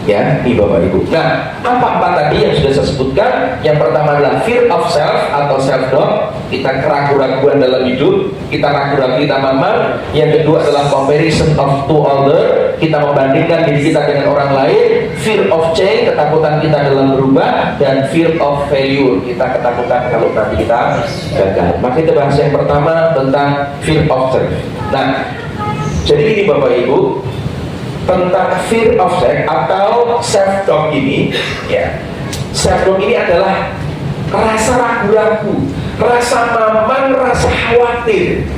Ya, ini Bapak Ibu. Nah, apa tadi yang sudah saya sebutkan? Yang pertama adalah fear of self atau self doubt. Kita keraguan-raguan dalam hidup, kita ragu-ragu kita mamam. Yang kedua adalah comparison of to other. Kita membandingkan diri kita dengan orang lain. Fear of change, ketakutan kita dalam berubah. Dan fear of failure, kita ketakutan kalau nanti kita gagal. Maka kita bahas yang pertama tentang fear of self. Nah, jadi ini Bapak Ibu, tentang fear of self atau self doubt ini, ya, self doubt ini adalah rasa ragu-ragu, rasa mamang, rasa khawatir.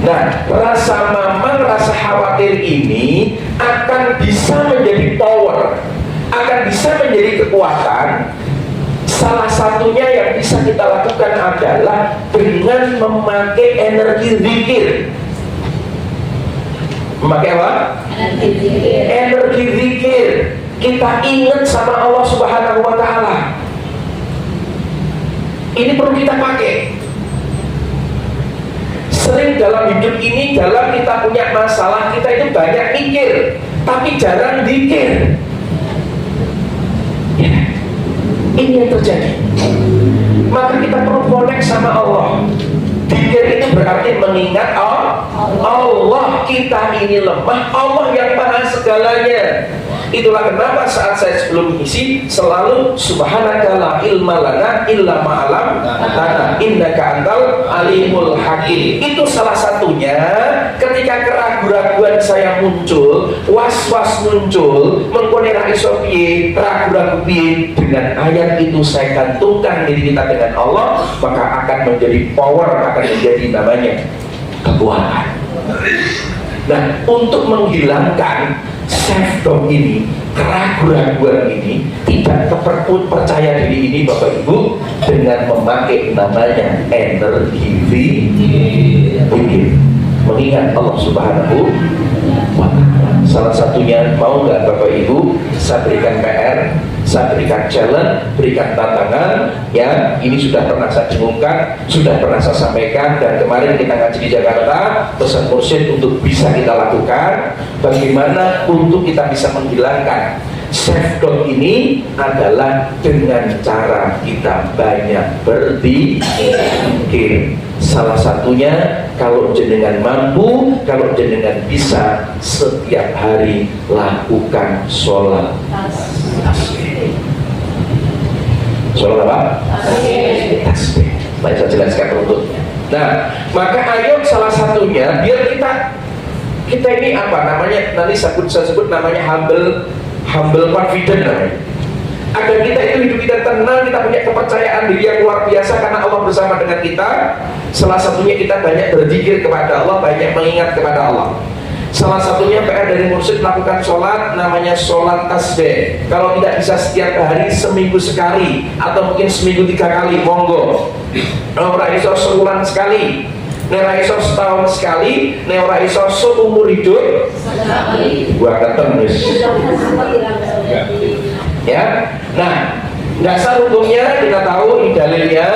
Nah, rasa mamang, rasa khawatir ini akan bisa menjadi power, akan bisa menjadi kekuatan. Salah satunya yang bisa kita lakukan adalah dengan memakai energi zikir. Memakai apa? Energi zikir. Kita ingat sama Allah Subhanahu wa taala. Ini perlu kita pakai. Sering dalam hidup ini, dalam kita punya masalah, kita itu banyak mikir, tapi jarang zikir. Ya. Ini yang terjadi. Maka kita perlu connect sama Allah. Zikir itu berarti mengingat Allah, kita ini lemah, Allah yang maha segalanya. Itulah kenapa saat saya sebelum mengisi selalu subhanaka la ilma lana illa ma'alam lana innaka antal alimul hakim. Itu salah satunya ketika keraguan-raguan saya muncul, was-was muncul, mengkonera iso piye, ragu-ragu piye, dengan ayat itu saya gantungkan diri kita dengan Allah, maka akan menjadi power, akan menjadi namanya kekuatan. Nah, untuk menghilangkan self-doubt ini, keraguan-raguan ini, tidak percaya diri ini Bapak Ibu, dengan memakai namanya energi zikir, mengingat Allah Subhanahu wa ta'ala. Salah satunya, mau nggak Bapak Ibu, saya berikan PR, saya berikan challenge, berikan tantangan, ya. Ini sudah pernah saya dengungkan, sudah pernah saya sampaikan, dan kemarin kita ngaji di Jakarta, pesan mursyid untuk bisa kita lakukan. Bagaimana untuk kita bisa menghilangkan self-doubt ini adalah dengan cara kita banyak berpikir. Salah satunya, kalau jenengan mampu, kalau jenengan bisa, setiap hari lakukan sholat tasbih. Sholat apa? Tasbih. Mari saya jelaskan berikutnya. Nah, maka ayo salah satunya, biar kita ini apa namanya, nanti saya sebut namanya humble confident namanya. Agar kita itu hidup kita tenang, kita punya kepercayaan diri yang luar biasa karena Allah bersama dengan kita. Salah satunya kita banyak berzikir kepada Allah, banyak mengingat kepada Allah. Salah satunya PR dari mursyid melakukan sholat, namanya sholat tasbih. Kalau tidak bisa setiap hari, seminggu sekali, atau mungkin seminggu 3 kali, monggo. Ora iso sebulan sekali, ora iso setahun sekali, ora iso seumur hidup. Gua ketemu ya. Nah, dasar hukumnya kita tahu, ini dalilnya.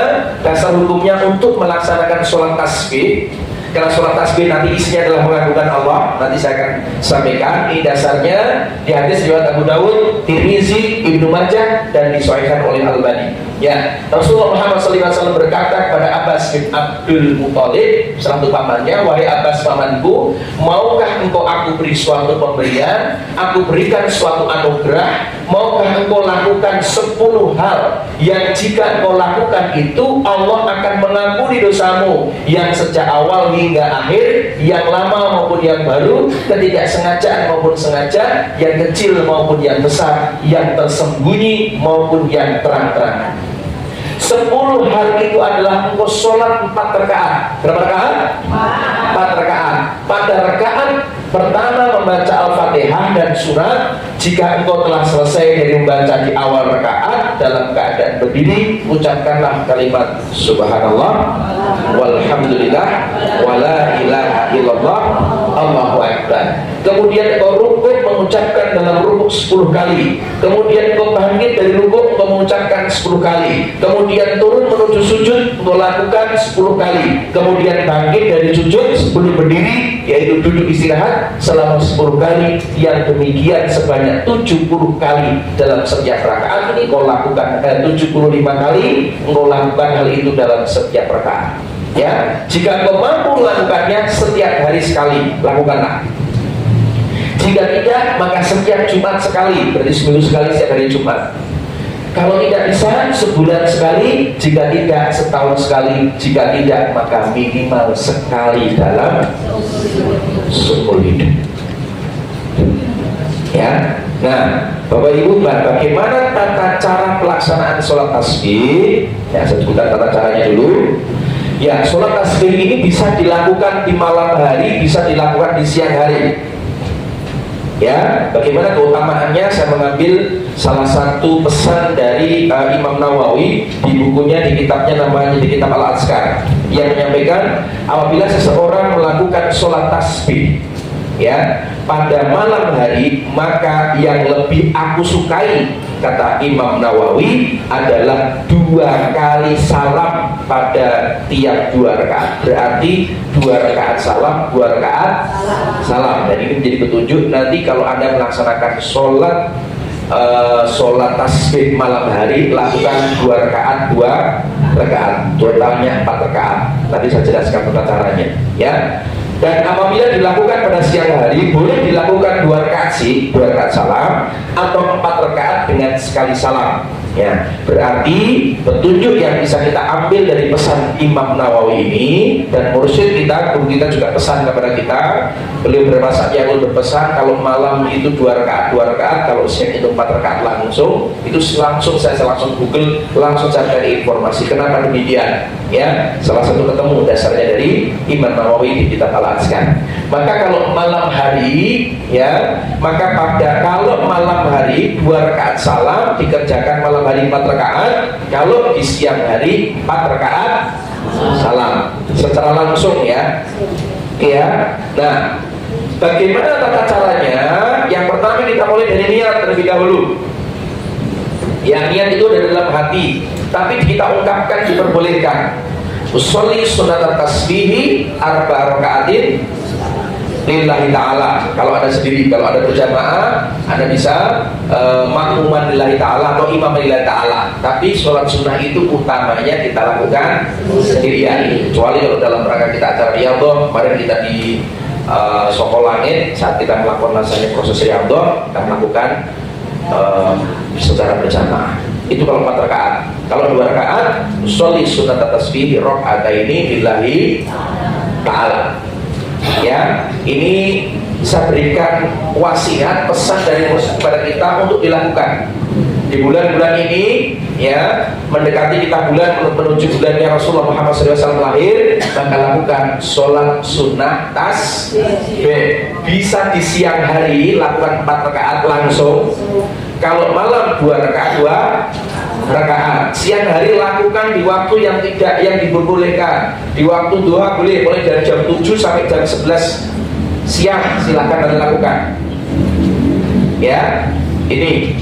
Dasar hukumnya untuk melaksanakan sholat tasbih, karena sholat tasbih nanti isinya adalah mengagungkan Allah. Nanti saya akan sampaikan. Ini dasarnya di hadis riwayat Abu Dawud, Tirmizi, Ibnu Majah, dan disahihkan oleh Al-Albani. Ya, Rasulullah Muhammad SAW berkata kepada Abbas bin Abdul Muthalib, salah satu pamannya, wahai Abbas pamanku, maukah engkau aku beri suatu pemberian, aku berikan suatu anugerah, maukah engkau lakukan 10 hal yang jika engkau lakukan itu Allah akan mengampuni dosamu yang sejak awal hingga akhir, yang lama maupun yang baru, ketidaksengajaan maupun sengaja, yang kecil maupun yang besar, yang tersembunyi maupun yang terang-terangan. 10 hal itu adalah engkau sholat 4 rakaat. Berapa rakaat? 4 rakaat. Pada rakaat pertama membaca Al-Fatihah dan surat. Jika engkau telah selesai dari membaca di awal rakaat, dalam keadaan berdiri, ucapkanlah kalimat Subhanallah, walhamdulillah, wala ilaha illallah, Allahu Akbar. Kemudian engkau rukuk, mengucapkan dalam rukuk 10 kali. Kemudian engkau bangkit dari rukuk, engkau mengucapkan 10 kali. Kemudian turun menuju sujud, engkau lakukan 10 kali. Kemudian bangkit dari sujud sebelum berdiri, yaitu duduk istirahat selama 10 kali. Yang demikian sebanyak 70 kali dalam setiap rakaat. Ini engkau lakukan 75 kali, engkau lakukan hal itu dalam setiap rakaat. Ya, jika engkau mampu melakukannya setiap hari sekali, lakukanlah. Jika tidak, maka setiap Jumat sekali, berarti seminggu sekali setiap hari Jumat. Kalau tidak bisa, sebulan sekali. Jika tidak, setahun sekali. Jika tidak, maka minimal sekali dalam seumur hidup. Ya. Nah, Bapak Ibu, bagaimana tata cara pelaksanaan sholat tasbih? Ya, saya sebutkan tata caranya dulu. Ya, sholat tasbih ini bisa dilakukan di malam hari, bisa dilakukan di siang hari. Ya, bagaimana keutamaannya? Saya mengambil salah satu pesan dari Imam Nawawi di bukunya, di kitabnya, namanya di kitab Al-Azkar, yang menyampaikan apabila seseorang melakukan sholat tasbih, ya, pada malam hari, maka yang lebih aku sukai, kata Imam Nawawi, adalah 2 kali salam pada tiap 2 rakaat. Berarti 2 rakaat salam, 2 rakaat salam. Dan ini menjadi petunjuk nanti kalau Anda melaksanakan sholat tasbih malam hari, lakukan 2 rakaat, 2 rakaat, totalnya 4 rakaat. Nanti saya jelaskan tata caranya, ya. Dan apabila dilakukan pada siang hari, boleh dilakukan 2 rakaat sih, 2 rakaat salam, atau 4 rakaat dengan sekali salam. Ya, berarti petunjuk yang bisa kita ambil dari pesan Imam Nawawi ini, dan mursyid kita, guru kita juga pesan kepada kita. Beliau berpesan, yang berpesan kalau malam itu 2 rakaat, 2 rakaat, kalau siang itu 4 rakaat langsung. Itu langsung saya langsung Google, langsung saya cari informasi kenapa demikian. Ya, salah satu ketemu dasarnya dari Imam Nawawi di kitab Al-Azkar. Maka kalau malam hari, ya, maka kalau malam hari 2 rakaat salam dikerjakan malam hari 4 rakaat. Kalau di siang hari 4 rakaat salam secara langsung, ya. Ya. Nah, Bagaimana tata caranya? Yang pertama kita mulai dari niat terlebih dahulu. Yang niat itu dari dalam hati, tapi kita ungkapkan diperbolehkan. Usolli sunat tasbihi arba rakaatin lillahi ta'ala. Kalau ada sendiri, kalau ada berjamaah, Anda bisa makmuman lillahi ta'ala atau imam lillahi ta'ala. Tapi sholat sunnah itu utamanya kita lakukan sendirian. Kecuali kalau dalam rangka kita acara riyadhah, kemarin kita di Soko Langit, saat kita melakukan rasanya proses riyadhah, kita melakukan secara berjamaah. Itu kalau 4 rakaat. Kalau 2 rakaat, sholli sunat tasbih rakaataini lillahi ta'ala. Ya, ini saya berikan wasiat, pesan dari Rasul kepada kita untuk dilakukan di bulan-bulan ini, ya, mendekati kita bulan menuju bulannya Rasulullah Muhammad SAW lahir, maka lakukan sholat sunnah tasbih. Bisa di siang hari lakukan 4 rakaat langsung. Kalau malam 2 rakaat 2 rakaat. Siang hari lakukan di waktu yang diperbolehkan. Di waktu duha boleh, mulai dari jam 7 sampai jam 11 siang, silahkan Anda lakukan. Ya, ini.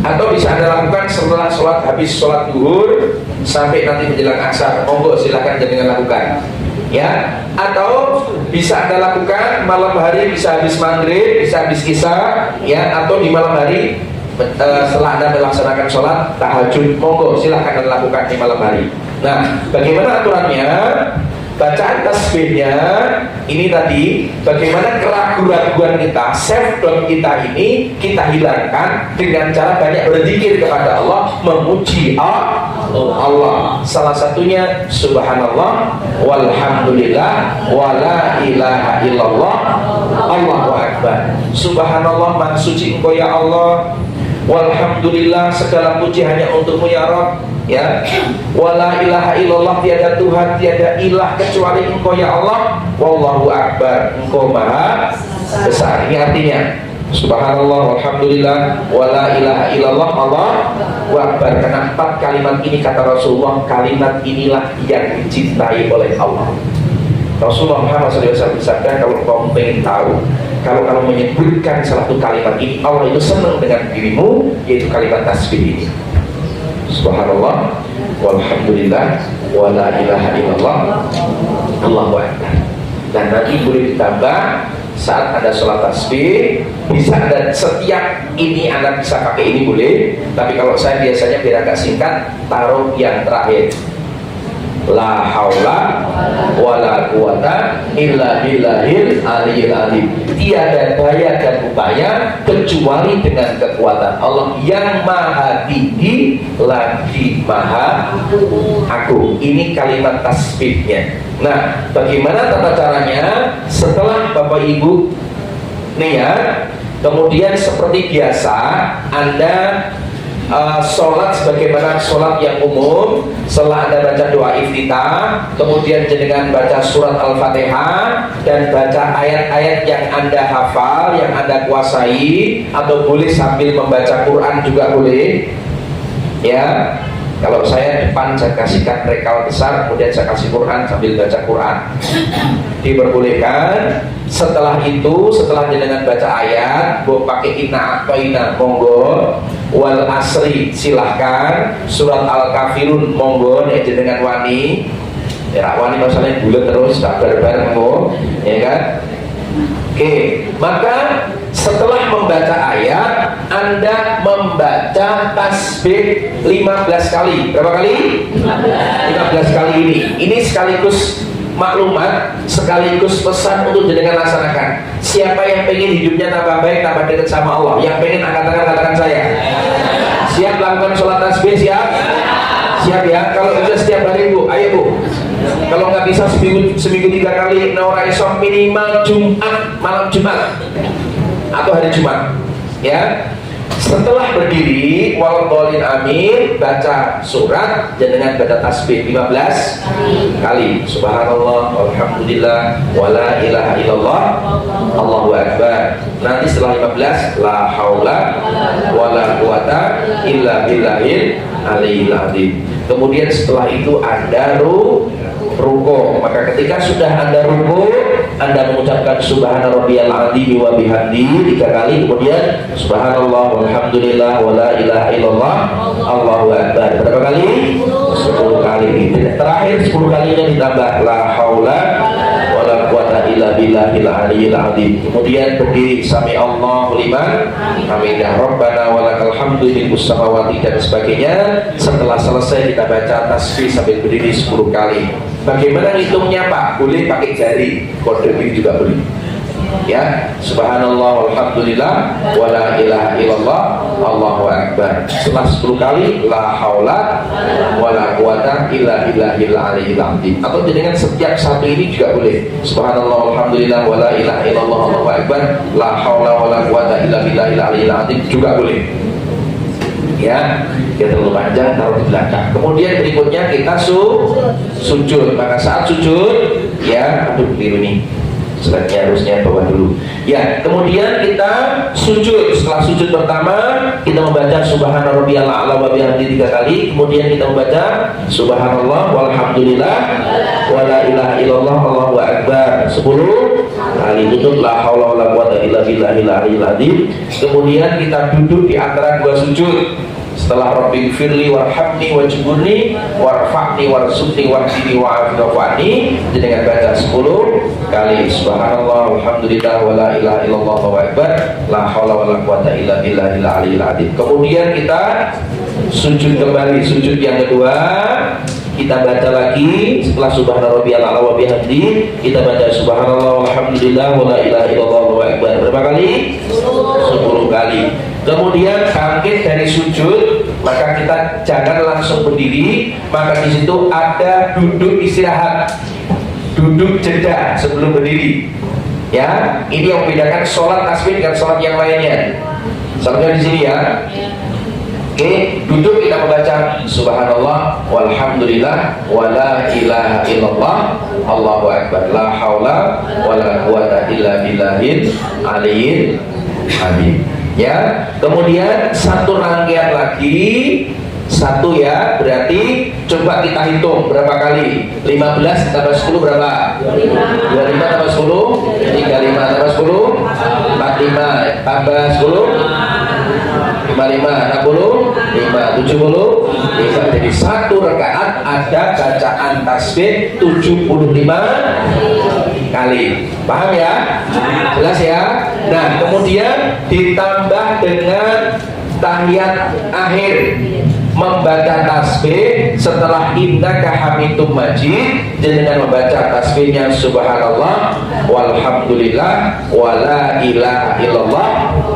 Atau bisa Anda lakukan setelah habis sholat zuhur sampai nanti menjelang asar. Monggo silahkan dengan lakukan. Ya, atau bisa Anda lakukan malam hari, bisa habis maghrib, bisa habis isya, ya, atau di malam hari setelah Anda melaksanakan sholat tahajud. Monggo silahkan Anda lakukan di malam hari. Nah, bagaimana aturannya? Bacaan tasbihnya ini tadi, bagaimana keraguan-keraguan kita, self-doubt kita ini kita hilangkan dengan cara banyak berzikir kepada Allah, memuji Allah. Salah satunya subhanallah walhamdulillah wala ilaha illallah Allahu akbar. Subhanallah, maha suci Engkau ya Allah. Walhamdulillah, segala puji hanya untukmu ya Rabb. Ya, wala ilaha illallah, tiada Tuhan, tiada ilah kecuali Engkau ya Allah. Wallahu akbar, Engkau maha besar. Ini artinya subhanallah, walhamdulillah, wala ilaha illallah, Allahu akbar. Karena 4 kalimat ini kata Rasulullah, kalimat inilah yang dicintai oleh Allah. Rasulullah Muhammad SAW bersabda, kalau kau ingin tahu, kalau kamu menyebutkan salah satu kalimat ini, Allah itu senang dengan dirimu, yaitu kalimat tasbih ini. Subhanallah, walhamdulillah, wala ilaha illallah, Allahu akbar. Dan nanti boleh ditambah saat ada sholat tasbih, bisa ada setiap ini Anda bisa pakai ini boleh. Tapi kalau saya biasanya biar agak singkat, taruh yang terakhir. La haula wala quwata illa billahil aliyil azim. Tiada daya dan upaya kecuali dengan kekuatan Allah yang maha tinggi lagi maha agung. Ini kalimat tasbihnya. Nah, bagaimana tata caranya? Setelah Bapak Ibu niat, kemudian seperti biasa Anda sholat sebagaimana sholat yang umum. Setelah Anda baca doa iftitah, kemudian dengan baca surat Al-Fatihah dan baca ayat-ayat yang Anda hafal, yang Anda kuasai, atau boleh sambil membaca Quran juga boleh. Ya, kalau saya depan saya kasihkan rekal besar, kemudian saya kasih Quran sambil baca Quran, diperbolehkan. Setelah itu, setelah dengan baca ayat, boleh pakai inna a'toina, monggo. Wal asri silahkan. Surat Al-Kafirun monggo, nek dengan wani. Ya wani masalahnya bulat terus, tak bareng monggo, ya kan? Oke, maka setelah membaca ayat, Anda membaca tasbih 15 kali. Berapa kali? 15 kali ini. Ini sekaligus maklumat, sekaligus pesan untuk jenengan laksanakan. Siapa yang pengen hidupnya tambah baik, tambah dekat sama Allah? Yang pengen angkat tangan, katakan saya. Siap lakukan sholat tasbih? Siap? Siap ya? Kalau bisa setiap hari Bu, ayo Bu. Kalau nggak bisa seminggu 3 kali, naura isom minimal Jumat, malam Jumat atau hari Jumat. Ya. Setelah berdiri, waladhdallin amin, baca surat dan dengan baca tasbih 15 kali. Subhanallah, walhamdulillah, wala ilaha illallah, Allahu akbar. Nanti setelah 15, la haula wala quwata illa billahil aliyil azim. Kemudian setelah itu Anda ruko. Maka ketika sudah Anda ruko, Anda mengucapkan subhana rabbiyal azim wa bihamdi 3 kali, kemudian subhanallah walhamdulillah wala ilaha illallah Allahu akbar berapa kali? 10 kali. Terakhir 10 kalinya ditambah la haula wala quwata illa billahil aliyyil azim. Kemudian berdiri sami Allahu liman hamidah rabbana walakal hamdu milkus samawati dan sebagainya. Setelah selesai kita baca tasbih sambil berdiri 10 kali. Bagaimana hitungnya Pak? Boleh pakai jari, kode ini juga boleh. Ya, subhanallah walhamdulillah wala ilaha illallah Allahu akbar. Setelah 10 kali la haula wala quwata illa billahil aliyyil azim. Atau dengan setiap satu ini juga boleh. Subhanallah walhamdulillah wala ilaha illallah Allahu akbar, la haula wala quwata illa billahil aliyyil azim juga boleh. Ya, kita terlalu panjang taruh di belakang. Kemudian berikutnya kita sujud. Maka saat sujud, ya, aduh keliru nih. Slide-nya harusnya bawah dulu. Ya, kemudian kita sujud. Setelah sujud pertama, kita membaca subhana rabbiyal a'la wa bihamdi 3 kali. Kemudian kita membaca subhanallah walhamdulillah wala ilaha illallah Allahu akbar 10 kali. Tutup la haula wala quwata illa billahil aliyyil azim. Kemudian kita duduk di antara 2 sujud. Setelah Rabbi firli warhamni wajburni warfa'ni warsukni wahdini wa'afini dengan baca 10 kali subhanallah walhamdulillah wala ilaha illallah Allahu akbar la haula wala quwata illa billahil aliyyil azim. Kemudian kita sujud kembali. Sujud yang kedua kita baca lagi setelah subhana rabbiyal a'la wa bihamdi, kita baca subhanallah walhamdulillah wala ilaha illallah Allahu akbar berapa kali? 10 kali. Kemudian bangkit dari sujud, maka kita jangan langsung berdiri, maka di situ ada duduk istirahat, duduk jeda sebelum berdiri. Ya, ini yang membedakan sholat tasbih dengan sholat yang lainnya. Contohnya di sini ya. Oke, duduk kita membaca subhanallah walhamdulillah wala ilaha illallah Allahu akbar la haula wala quwata illa billahil aliyyil azim. Ya, kemudian satu rangkaian lagi, satu ya, berarti coba kita hitung berapa kali? 15 tambah 10 berapa? 25 tambah 10 35 tambah 10 45 tambah 10 55 60 5 70 jadi satu rakaat ada bacaan tasbih 75 kali. Paham ya? Jelas ya? Nah, kemudian ditambah dengan tahiyat akhir, membaca tasbih setelah innaka hamidum majid dengan membaca tasbihnya subhanallah walhamdulillah wala ilaha illallah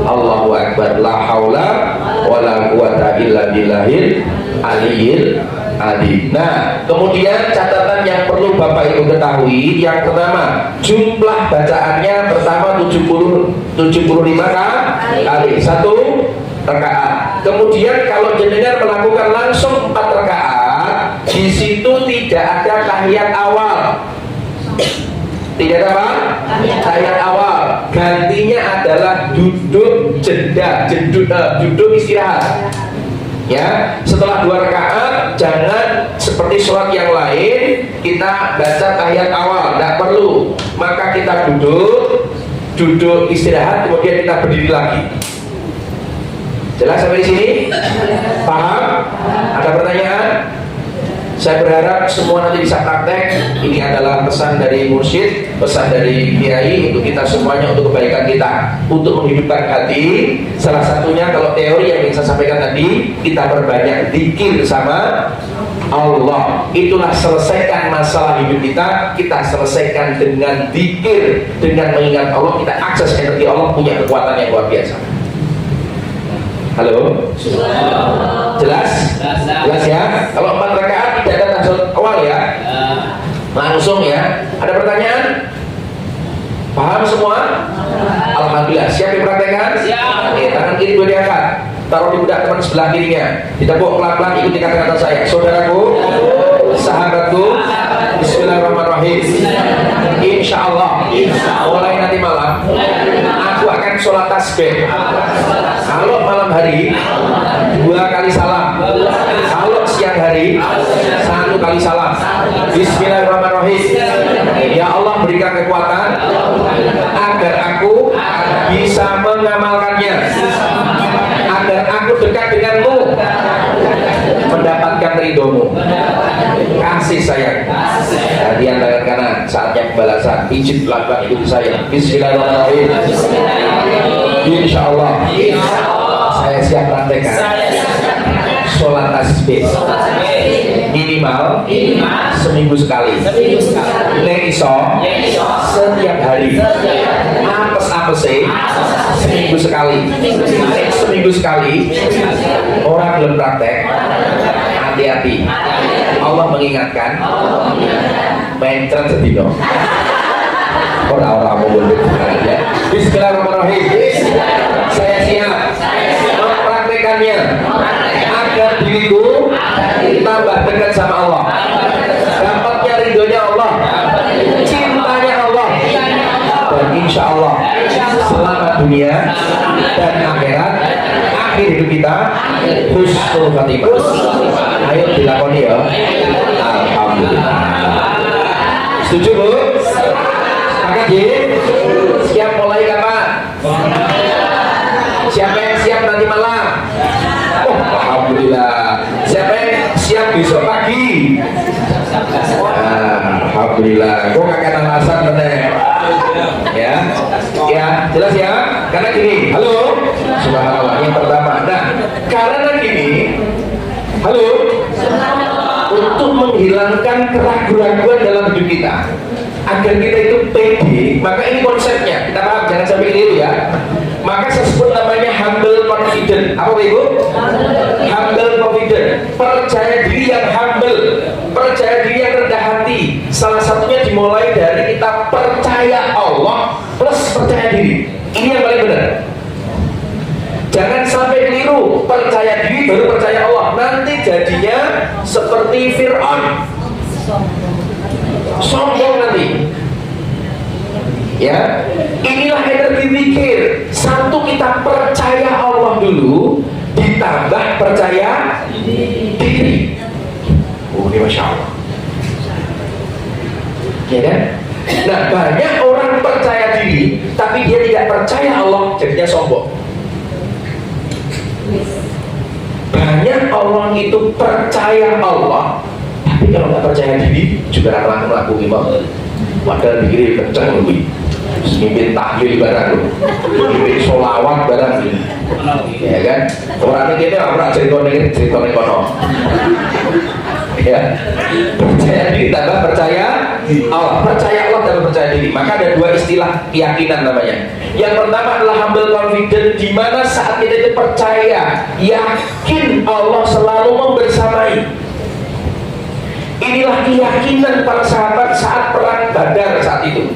Allahu akbar la haula wala quwata illa billahil aliyyil azim. Nah, kemudian catatan yang perlu Bapak Ibu ketahui, yang pertama, jumlah bacaannya pertama 75 kali satu rakaat. Kemudian kalau jenengan melakukan langsung 4 rakaat, di situ tidak ada tahiyat awal. Tidak ada apa? Tahiyat awal. Gantinya adalah duduk jeda, duduk istirahat. Ya, setelah 2 rakaat jangan seperti sholat yang lain kita baca tahiyat awal, tidak perlu. Maka kita duduk istirahat, kemudian kita berdiri lagi. Jelas sampai di sini? Paham? Ada pertanyaan? Saya berharap semua nanti bisa praktek. Ini adalah pesan dari mursyid, pesan dari kiai untuk kita semuanya, untuk kebaikan kita, untuk menghidupkan hati. Salah satunya kalau teori yang ingin saya sampaikan tadi, kita perbanyak zikir bersama Allah. Itulah selesaikan masalah hidup kita. Kita selesaikan dengan zikir, dengan mengingat Allah. Kita akses energi Allah, punya kekuatan yang luar biasa. Halo? Jelas? Jelas ya? Kalau 4 rakaat tidak ada tahiyat awal ya? Langsung ya? Ada pertanyaan? Paham semua? Alhamdulillah. Siap dipraktekkan? Siap. Tangan kiri 2 diangkat, taruh di pundak teman sebelah kirinya. Ditepuk pelan-pelan, ikuti kata-kata saya. Saudaraku, sahabatku, bismillahirrahmanirrahim. Insyaallah, mulai nanti malam aku akan sholat tasbih. Kalau malam hari 2 kali salam, kalau siang hari 1 kali salam. Bismillahirrahmanirrahim. Ya Allah, berikan kekuatan saatnya pembalasan. Izin pelan-pelan ikuti saya. Bismillahirrahmanirrahim. Insya Allah saya siap praktekkan sholat tasbih minimal seminggu sekali. Nek iso setiap hari. Apes-apese seminggu sekali. Seminggu sekali. Orang belum praktek, hati-hati. Allah mengingatkan mencret sedino. Orang-orang mau boleh. Bismillahirrahmanirrahim. Saya siap mempraktekannya agar diriku tambah dekat sama Allah, dapatnya ridhonya Allah, cintanya Allah, dan insya Allah selamat dunia dan akhirat, akhir hidup kita husnul khatimah. Ayo dilakoni ya. Alhamdulillah. Setuju Bu? Sepakat ya? Siap mulai kapan? Siapa yang siap nanti malam? Oh, alhamdulillah. Siapa yang siap besok pagi? Alhamdulillah. Gue gak ada alasan bener. Ya, ya, jelas ya. Karena gini, halo. Subhanallah. Yang pertama, nah, karena gini, halo. Untuk menghilangkan keraguan-keraguan dalam hidup kita, agar kita itu pede, maka ini konsepnya. Kita paham, jangan sampai keliru ya. Maka saya sebut namanya humble confident. Apa Ibu? Humble confident. Percaya diri yang humble, percaya diri yang rendah hati. Salah satunya dimulai dari kita percaya Allah plus percaya diri. Ini yang paling benar. Jangan sampai keliru, percaya diri baru percaya Allah. Nanti jadinya seperti Fir'aun, sombong nanti. Ya, inilah energi pikir. Satu, kita percaya Allah dulu, ditambah percaya diri. Oh, ini Masya Allah. Ya kan? Nah, banyak orang percaya diri, tapi dia tidak percaya Allah, jadinya sombong. Banyak orang itu percaya Allah, tapi kalau nggak percaya diri juga akan melakukan imam. Padahal dikira kencang lebih. Mimpin tahlil barang lu, mimpin sholawat barang lu, ya kan? Orang ini orang cerita kono, ya. Percaya diri tambah percaya Allah, percaya Allah tambah percaya diri. Maka ada dua istilah keyakinan namanya. Yang pertama adalah humble confident, di mana saat kita itu percaya, yakin Allah selalu membersamai. Inilah keyakinan para sahabat saat perang Badar saat itu.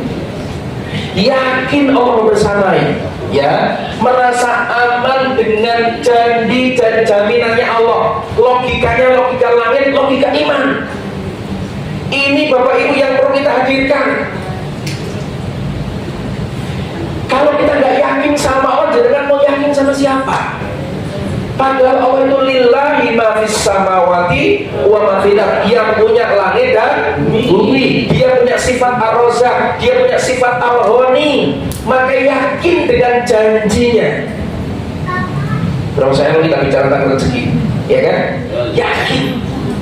Yakin Allah bersamai, ya, merasa aman dengan janji dan jaminannya Allah. Logikanya logika langit, logika iman. Ini Bapak Ibu yang perlu kita hadirkan. Kalau kita nggak yakin sama Allah, jangan mau yakin sama siapa? Padahal Allah itu lillahi ma fis samawati wa ma fil ardh. Dia punya langit dan bumi. Dia punya sifat ar-Razzaq, dia punya sifat al-Ghani. Maka yakin dengan janjinya. Terus saya kita bicara tentang rezeki, ya kan? Yakin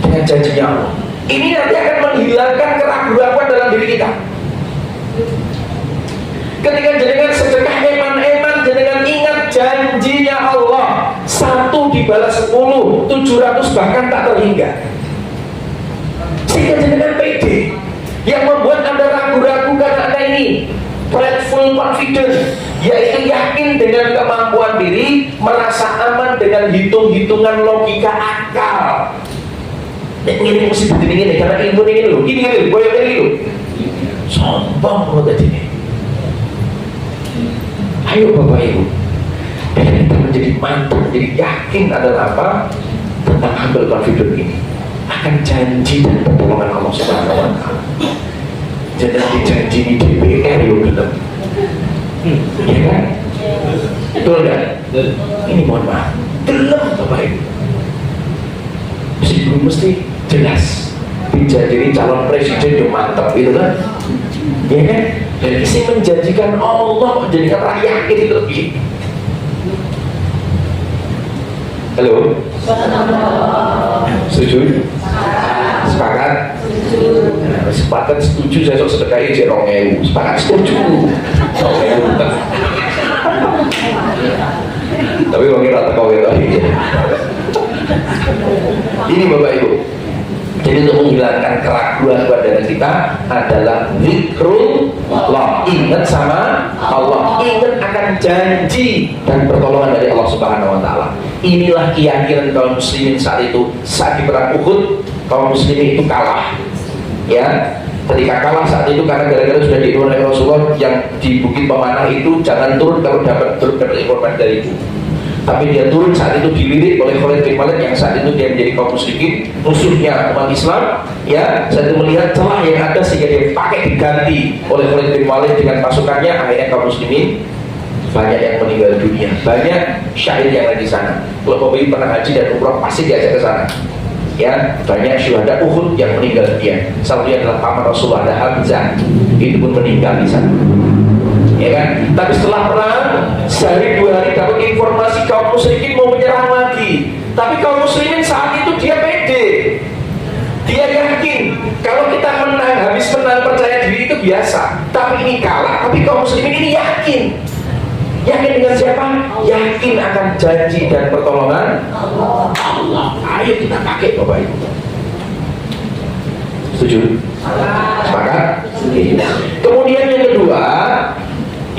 dengan janjinya Allah. Ini nanti akan menghilangkan keraguan dalam diri kita. Ketika jenengan sedekah eman-eman, jenengan ingat janjinya Allah, 1 dibalas 10, 700 bahkan tak terhingga. Sehingga jenengan pede. Yang membuat Anda ragu-ragu karena Anda ini full confidence, yaitu yakin dengan kemampuan diri, merasa aman dengan hitung-hitungan logika akal. Ini mesti begini karena ilmu ini loh, ini boyong ini loh. Sombong lo tadi ini. Ayo Bapak Ibu, biar kita menjadi mantap, menjadi yakin adalah apa tentang humble confidence ini, akan janji dan pertolongan Allah Subhanahu wa Ta'ala. Jangan janji di DPR yo gelem, ya kan? Betul nggak? Ini mohon maaf, gelem Bapak Ibu. Mesti jelas dijadiin calon presiden yang mantap gitu kan, ya kan? Dan isi menjanjikan Allah, menjadikan rakyat itu lebih. Halo? Setuju? Sepakat? sepakat setuju saya sok sedekahi cek 2.000 sepakat setuju 2.000 tapi wong kira teko itu aja. Ini Bapak Ibu, jadi untuk menghilangkan keraguan pada kita adalah zikrullah, ingat sama Allah, ingat akan janji dan pertolongan dari Allah Subhanahu wa taala. Inilah keyakinan kaum muslimin saat itu. Saat di perang Uhud, kaum muslimin itu kalah. Ya, ketika kalah saat itu karena gara-gara sudah diizinkan oleh Rasulullah yang di Bukit Pemanah itu jangan turun kalau dapat informasi dari itu. Tapi dia turun saat itu dilirik oleh Khalid bin Walid yang saat itu dia menjadi kaum musyrikin, musuhnya umat Islam. Ya, saat itu melihat celah yang ada sehingga dia pakai diganti oleh Khalid bin Walid dengan pasukannya. Akhirnya kaum muslimin banyak yang meninggal dunia, banyak syahid yang ada di sana. Kalau Bapak Ibu pernah haji dan umrah pasti diajak ke sana. Ya, banyak syuhada Uhud yang meninggal dunia. Salah satunya adalah paman Rasulullah, ada Hamzah, itu pun meninggal di sana. Ya kan? Tapi setelah perang, sehari 2 hari dapat informasi kaum musyrikin mau menyerang lagi. Tapi kaum muslimin saat itu dia pede. Dia yakin kalau kita menang, habis menang percaya diri itu biasa. Tapi ini kalah, tapi kaum muslimin ini yakin. Yakin dengan siapa? Yakin akan janji dan pertolongan Allah. Ayo kita pakai Bapak Ibu. Setuju? Sepakat? Kemudian yang kedua,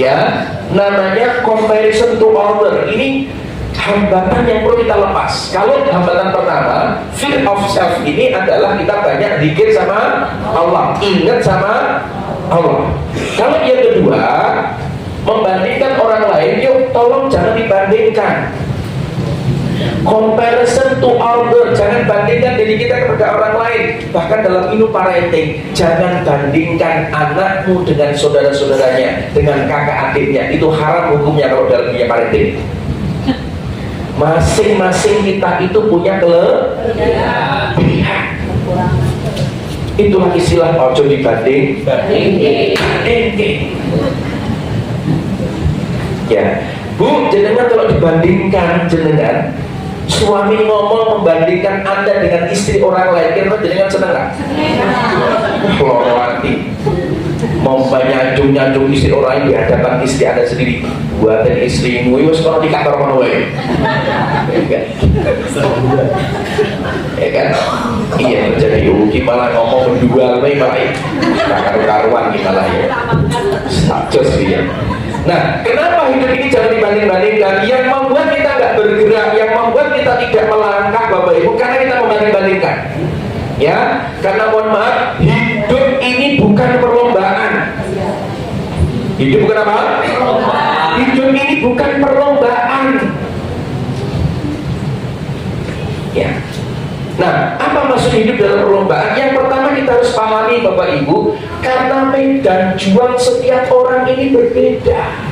ya, namanya comparison to order. Ini hambatan yang perlu kita lepas. Kalau hambatan pertama, fear of self, ini adalah kita banyak zikir sama Allah, ingat sama Allah. Kalau yang kedua, membandingkan orang lain, yuk tolong jangan dibandingkan. Comparison to order, jangan bandingkan diri kita kepada orang lain. Bahkan dalam ilmu parenting, jangan bandingkan anakmu dengan saudara-saudaranya, dengan kakak adiknya. Itu haram hukumnya kalau dalam dunia parenting. Masing-masing kita itu punya kelebihan. Itulah istilah ojo dibanding. Ya, Bu, jenengan kalau dibandingkan jenengan, suami ngomong membandingkan Anda dengan istri orang lain, kira-kira jenengan seneng nggak? Lorowati mau nyanjung istri orang lain di hadapan istri Anda sendiri. Buatan istrimu itu sekarang di kantor mana wae? Ya kan? Iya, jadi gimana ngomong berdua malah karuan gimana ya? Status dia. Nah, kenapa hidup ini jangan dibanding-bandingkan? Yang membuat kita nggak bergerak, yang membuat kita tidak melangkah, Bapak Ibu, karena kita membanding-bandingkan. Ya, karena mohon maaf, hidup ini bukan perlombaan. Hidup bukan apa? Hidup ini bukan perlombaan. Ya. Nah, apa maksud hidup dalam perlombaan? Yang pertama kita harus pahami Bapak Ibu, karena medan juang setiap orang ini berbeda.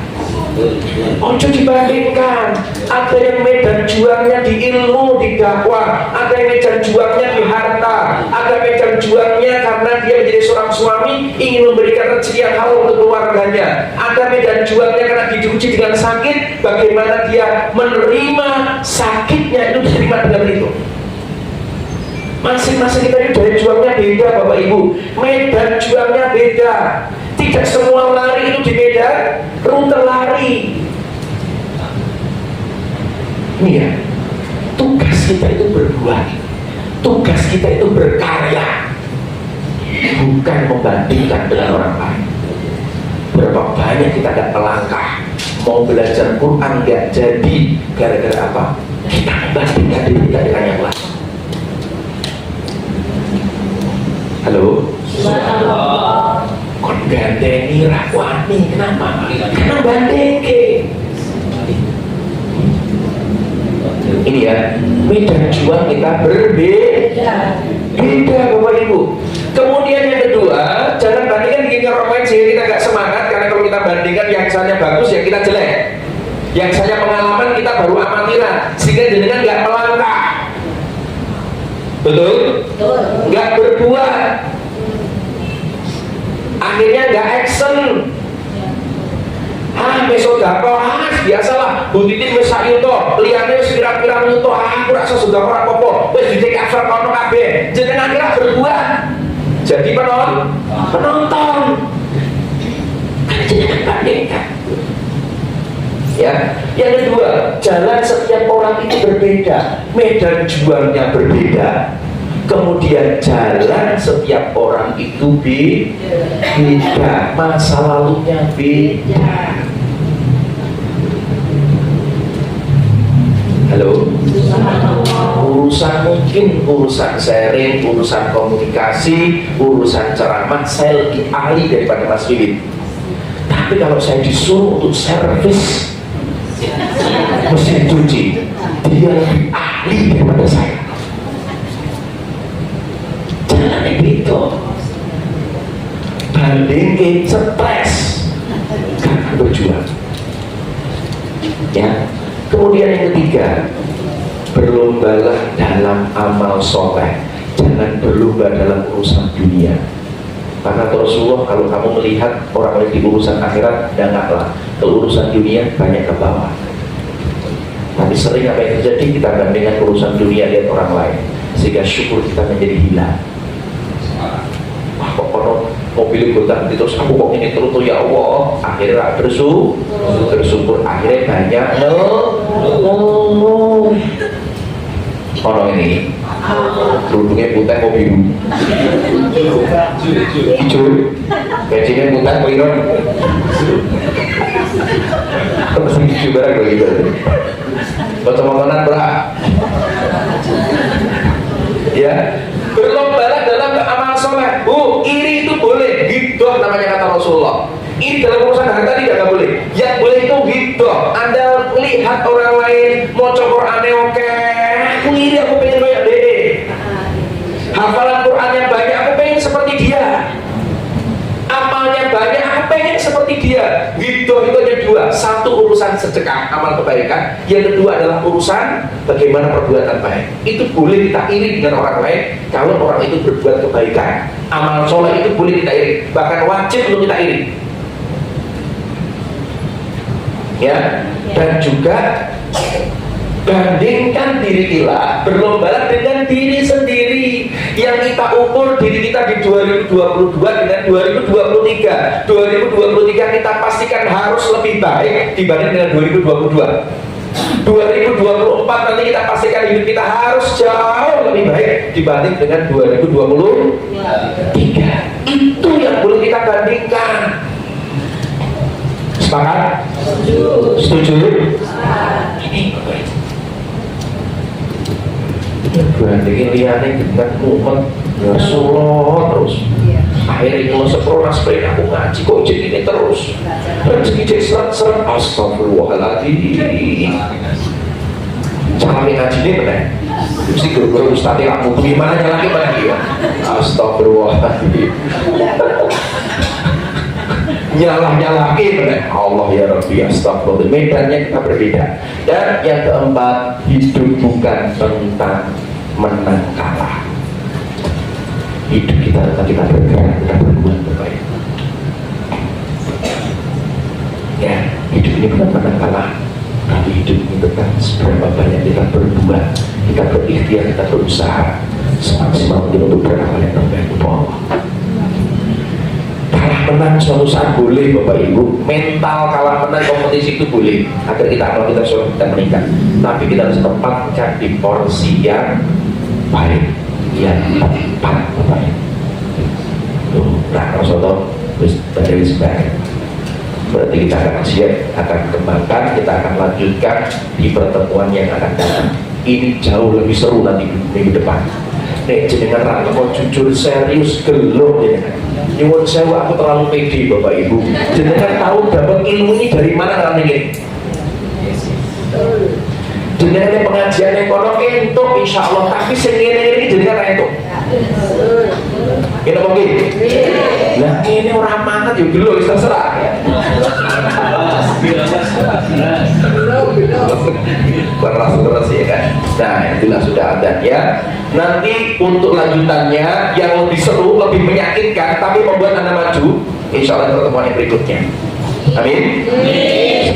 Ojo dibandingkan. Ada yang medan juangnya di ilmu, di dakwah, ada yang medan juangnya di harta, ada medan juangnya karena dia menjadi seorang suami ingin memberikan rezeki yang halal untuk keluarganya, ada medan juangnya karena diuji dengan sakit, bagaimana dia menerima sakitnya itu diterima dengan itu. Masing-masing kita ini dari juangnya beda Bapak Ibu, medan juangnya beda. Tidak semua lari itu di medan rute lari. Ini ya, tugas kita itu berbuat, tugas kita itu berkarya, bukan membandingkan dengan orang lain. Berapa banyak kita gak melangkah, mau belajar Quran gak jadi, gara-gara apa? Kita membandingkan diri kita dengan yang lain. Halo? Kon gandeni rakwani, kenapa? Karena bandingke. Ini ya, medan juang kita berbeda. Beda Bapak Ibu. Kemudian yang kedua, jangan bandingkan dengan orang lain sehingga kita gak semangat. Karena kalau kita bandingkan yang saya bagus, yang kita jelek. Yang saya pengalaman kita baru amatiran, sehingga jenengan gak melangkah. Betul? Gak berbuat. Akhirnya gak action. Mesodako, biasalah. Bu Titin wis sak yuto, liyane wis pirang-pirang yuto. Aku rasa sudah ora apa-apa. Wis dicek cover kono kabeh. Jenengan kira berbuat. jadi penonton. Jangan bandingkan. Ya, yang kedua, jalan setiap orang itu berbeda, medan juangnya berbeda. Kemudian jalan setiap orang itu beda, masa lalunya beda. Halo, urusan sharing, urusan komunikasi, urusan ceramah, saya lebih ahli daripada Mas Wiwit. Tapi kalau saya disuruh untuk servis mesin cuci, dia lebih ahli daripada saya. Jangan begitu. Bandingin stres karena berjuang. Ya. Kemudian yang ketiga, berlombalah dalam amal soleh, jangan berlomba dalam urusan dunia. Karena Rasulullah, kalau kamu melihat orang lain di urusan akhirat, janganlah ke urusan dunia banyak ke bawah. Tapi sering apa yang terjadi, kita bandingkan urusan dunia lihat orang lain, sehingga syukur kita menjadi hilang. Wah, kok kono mobil gonta terus aku kok ini terus ya Allah, akhirnya bersyukur, akhirnya banyak ngomong. Orang ini kerudungnya putih mau biru, hijau, gajinya putih keliron, terus hijau barang lagi gitu. Potongan berat, ya. Berlombalah dalam amal soleh. Iri itu boleh, hidup namanya kata Rasulullah. Ini dalam urusan harta tidak boleh. Yang boleh itu hidup. Anda lihat orang lain mau Qurannya oke, aku iri, aku pengen kayak dia. Hafalan Qurannya banyak, aku pengen seperti dia. Amalnya banyak, aku pengen seperti dia. Hidup itu ada dua. Satu urusan sedekah, amal kebaikan. Yang kedua adalah urusan bagaimana perbuatan baik. Itu boleh kita iri dengan orang lain kalau orang itu berbuat kebaikan. Amal soleh itu boleh kita iri, bahkan wajib untuk kita iri. Ya, dan juga bandingkan diri kita, berlomba dengan diri sendiri. Yang kita ukur diri kita di 2022 dengan 2023. 2023 kita pastikan harus lebih baik dibanding dengan 2022. 2024 nanti kita pastikan hidup kita harus jauh lebih baik dibanding dengan 2023. Itu yang boleh kita bandingkan. Sepakat? Setuju? Ini bandingin liane dengan umat Rasulullah terus. Akhirnya kalau sepronas sprint aku ngaji kok jadi ini terus. Rezeki jadi seret-seret. Astagfirullahaladzim. Cara ngaji ini bener. Mesti guru-guru ustadz yang aku gimana lagi mana dia. Astagfirullahaladzim. Nyalah-nyalahin bener. Allah ya Rabbi, astagfirullah. Medannya kita berbeda. Dan yang keempat, hidup bukan tentang menang kalah. Hidup kita tentang kita bergerak, kita berbuat terbaik. Ya, hidup ini bukan menang kalah, tapi hidup ini tentang seberapa banyak kita berbuat, kita berikhtiar, kita berusaha semaksimal mungkin untuk beramal yang terbaik untuk Allah. Kalah menang suatu saat boleh Bapak Ibu, mental kalah menang kompetisi itu boleh agar kita amal kita meningkat, tapi kita harus tempatkan di porsi yang baik, yang tepat Bapak Ibu. Nah, Rasulullah dari sebaik. Berarti kita akan siap, akan kembangkan, kita akan lanjutkan di pertemuan yang akan datang. Ini jauh lebih seru nanti minggu depan. Nek jenengan rata mau jujur serius gelo jenengan. Nyuwun sewu aku terlalu pede Bapak Ibu. Jenengan tahu dapat ilmu ini dari mana kan ini? Jenengan pengajian yang kono entuk insyaallah, tapi sing ngene iki jenengan ra entuk. Kita mungkin. Nah ini orang mangat yuk dulu terserah. Keras ya kan. Nah itulah sudah ada ya. Nanti untuk lanjutannya yang lebih seru, lebih meyakinkan, tapi membuat Anda maju, insya Allah pertemuan yang berikutnya. Amin.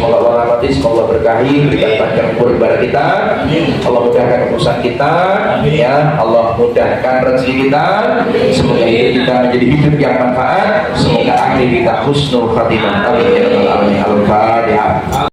semoga Allah rahmati, semoga Allah berkahi, berikan panjang umur kepada kita. Allah mudahkan urusan kita, ya Allah mudahkan rezeki kita. Semoga hidup kita menjadi hidup yang manfaat. Semoga akhir kita husnul khatimah. Amin ya rabbal alamin. Al-Fatihah.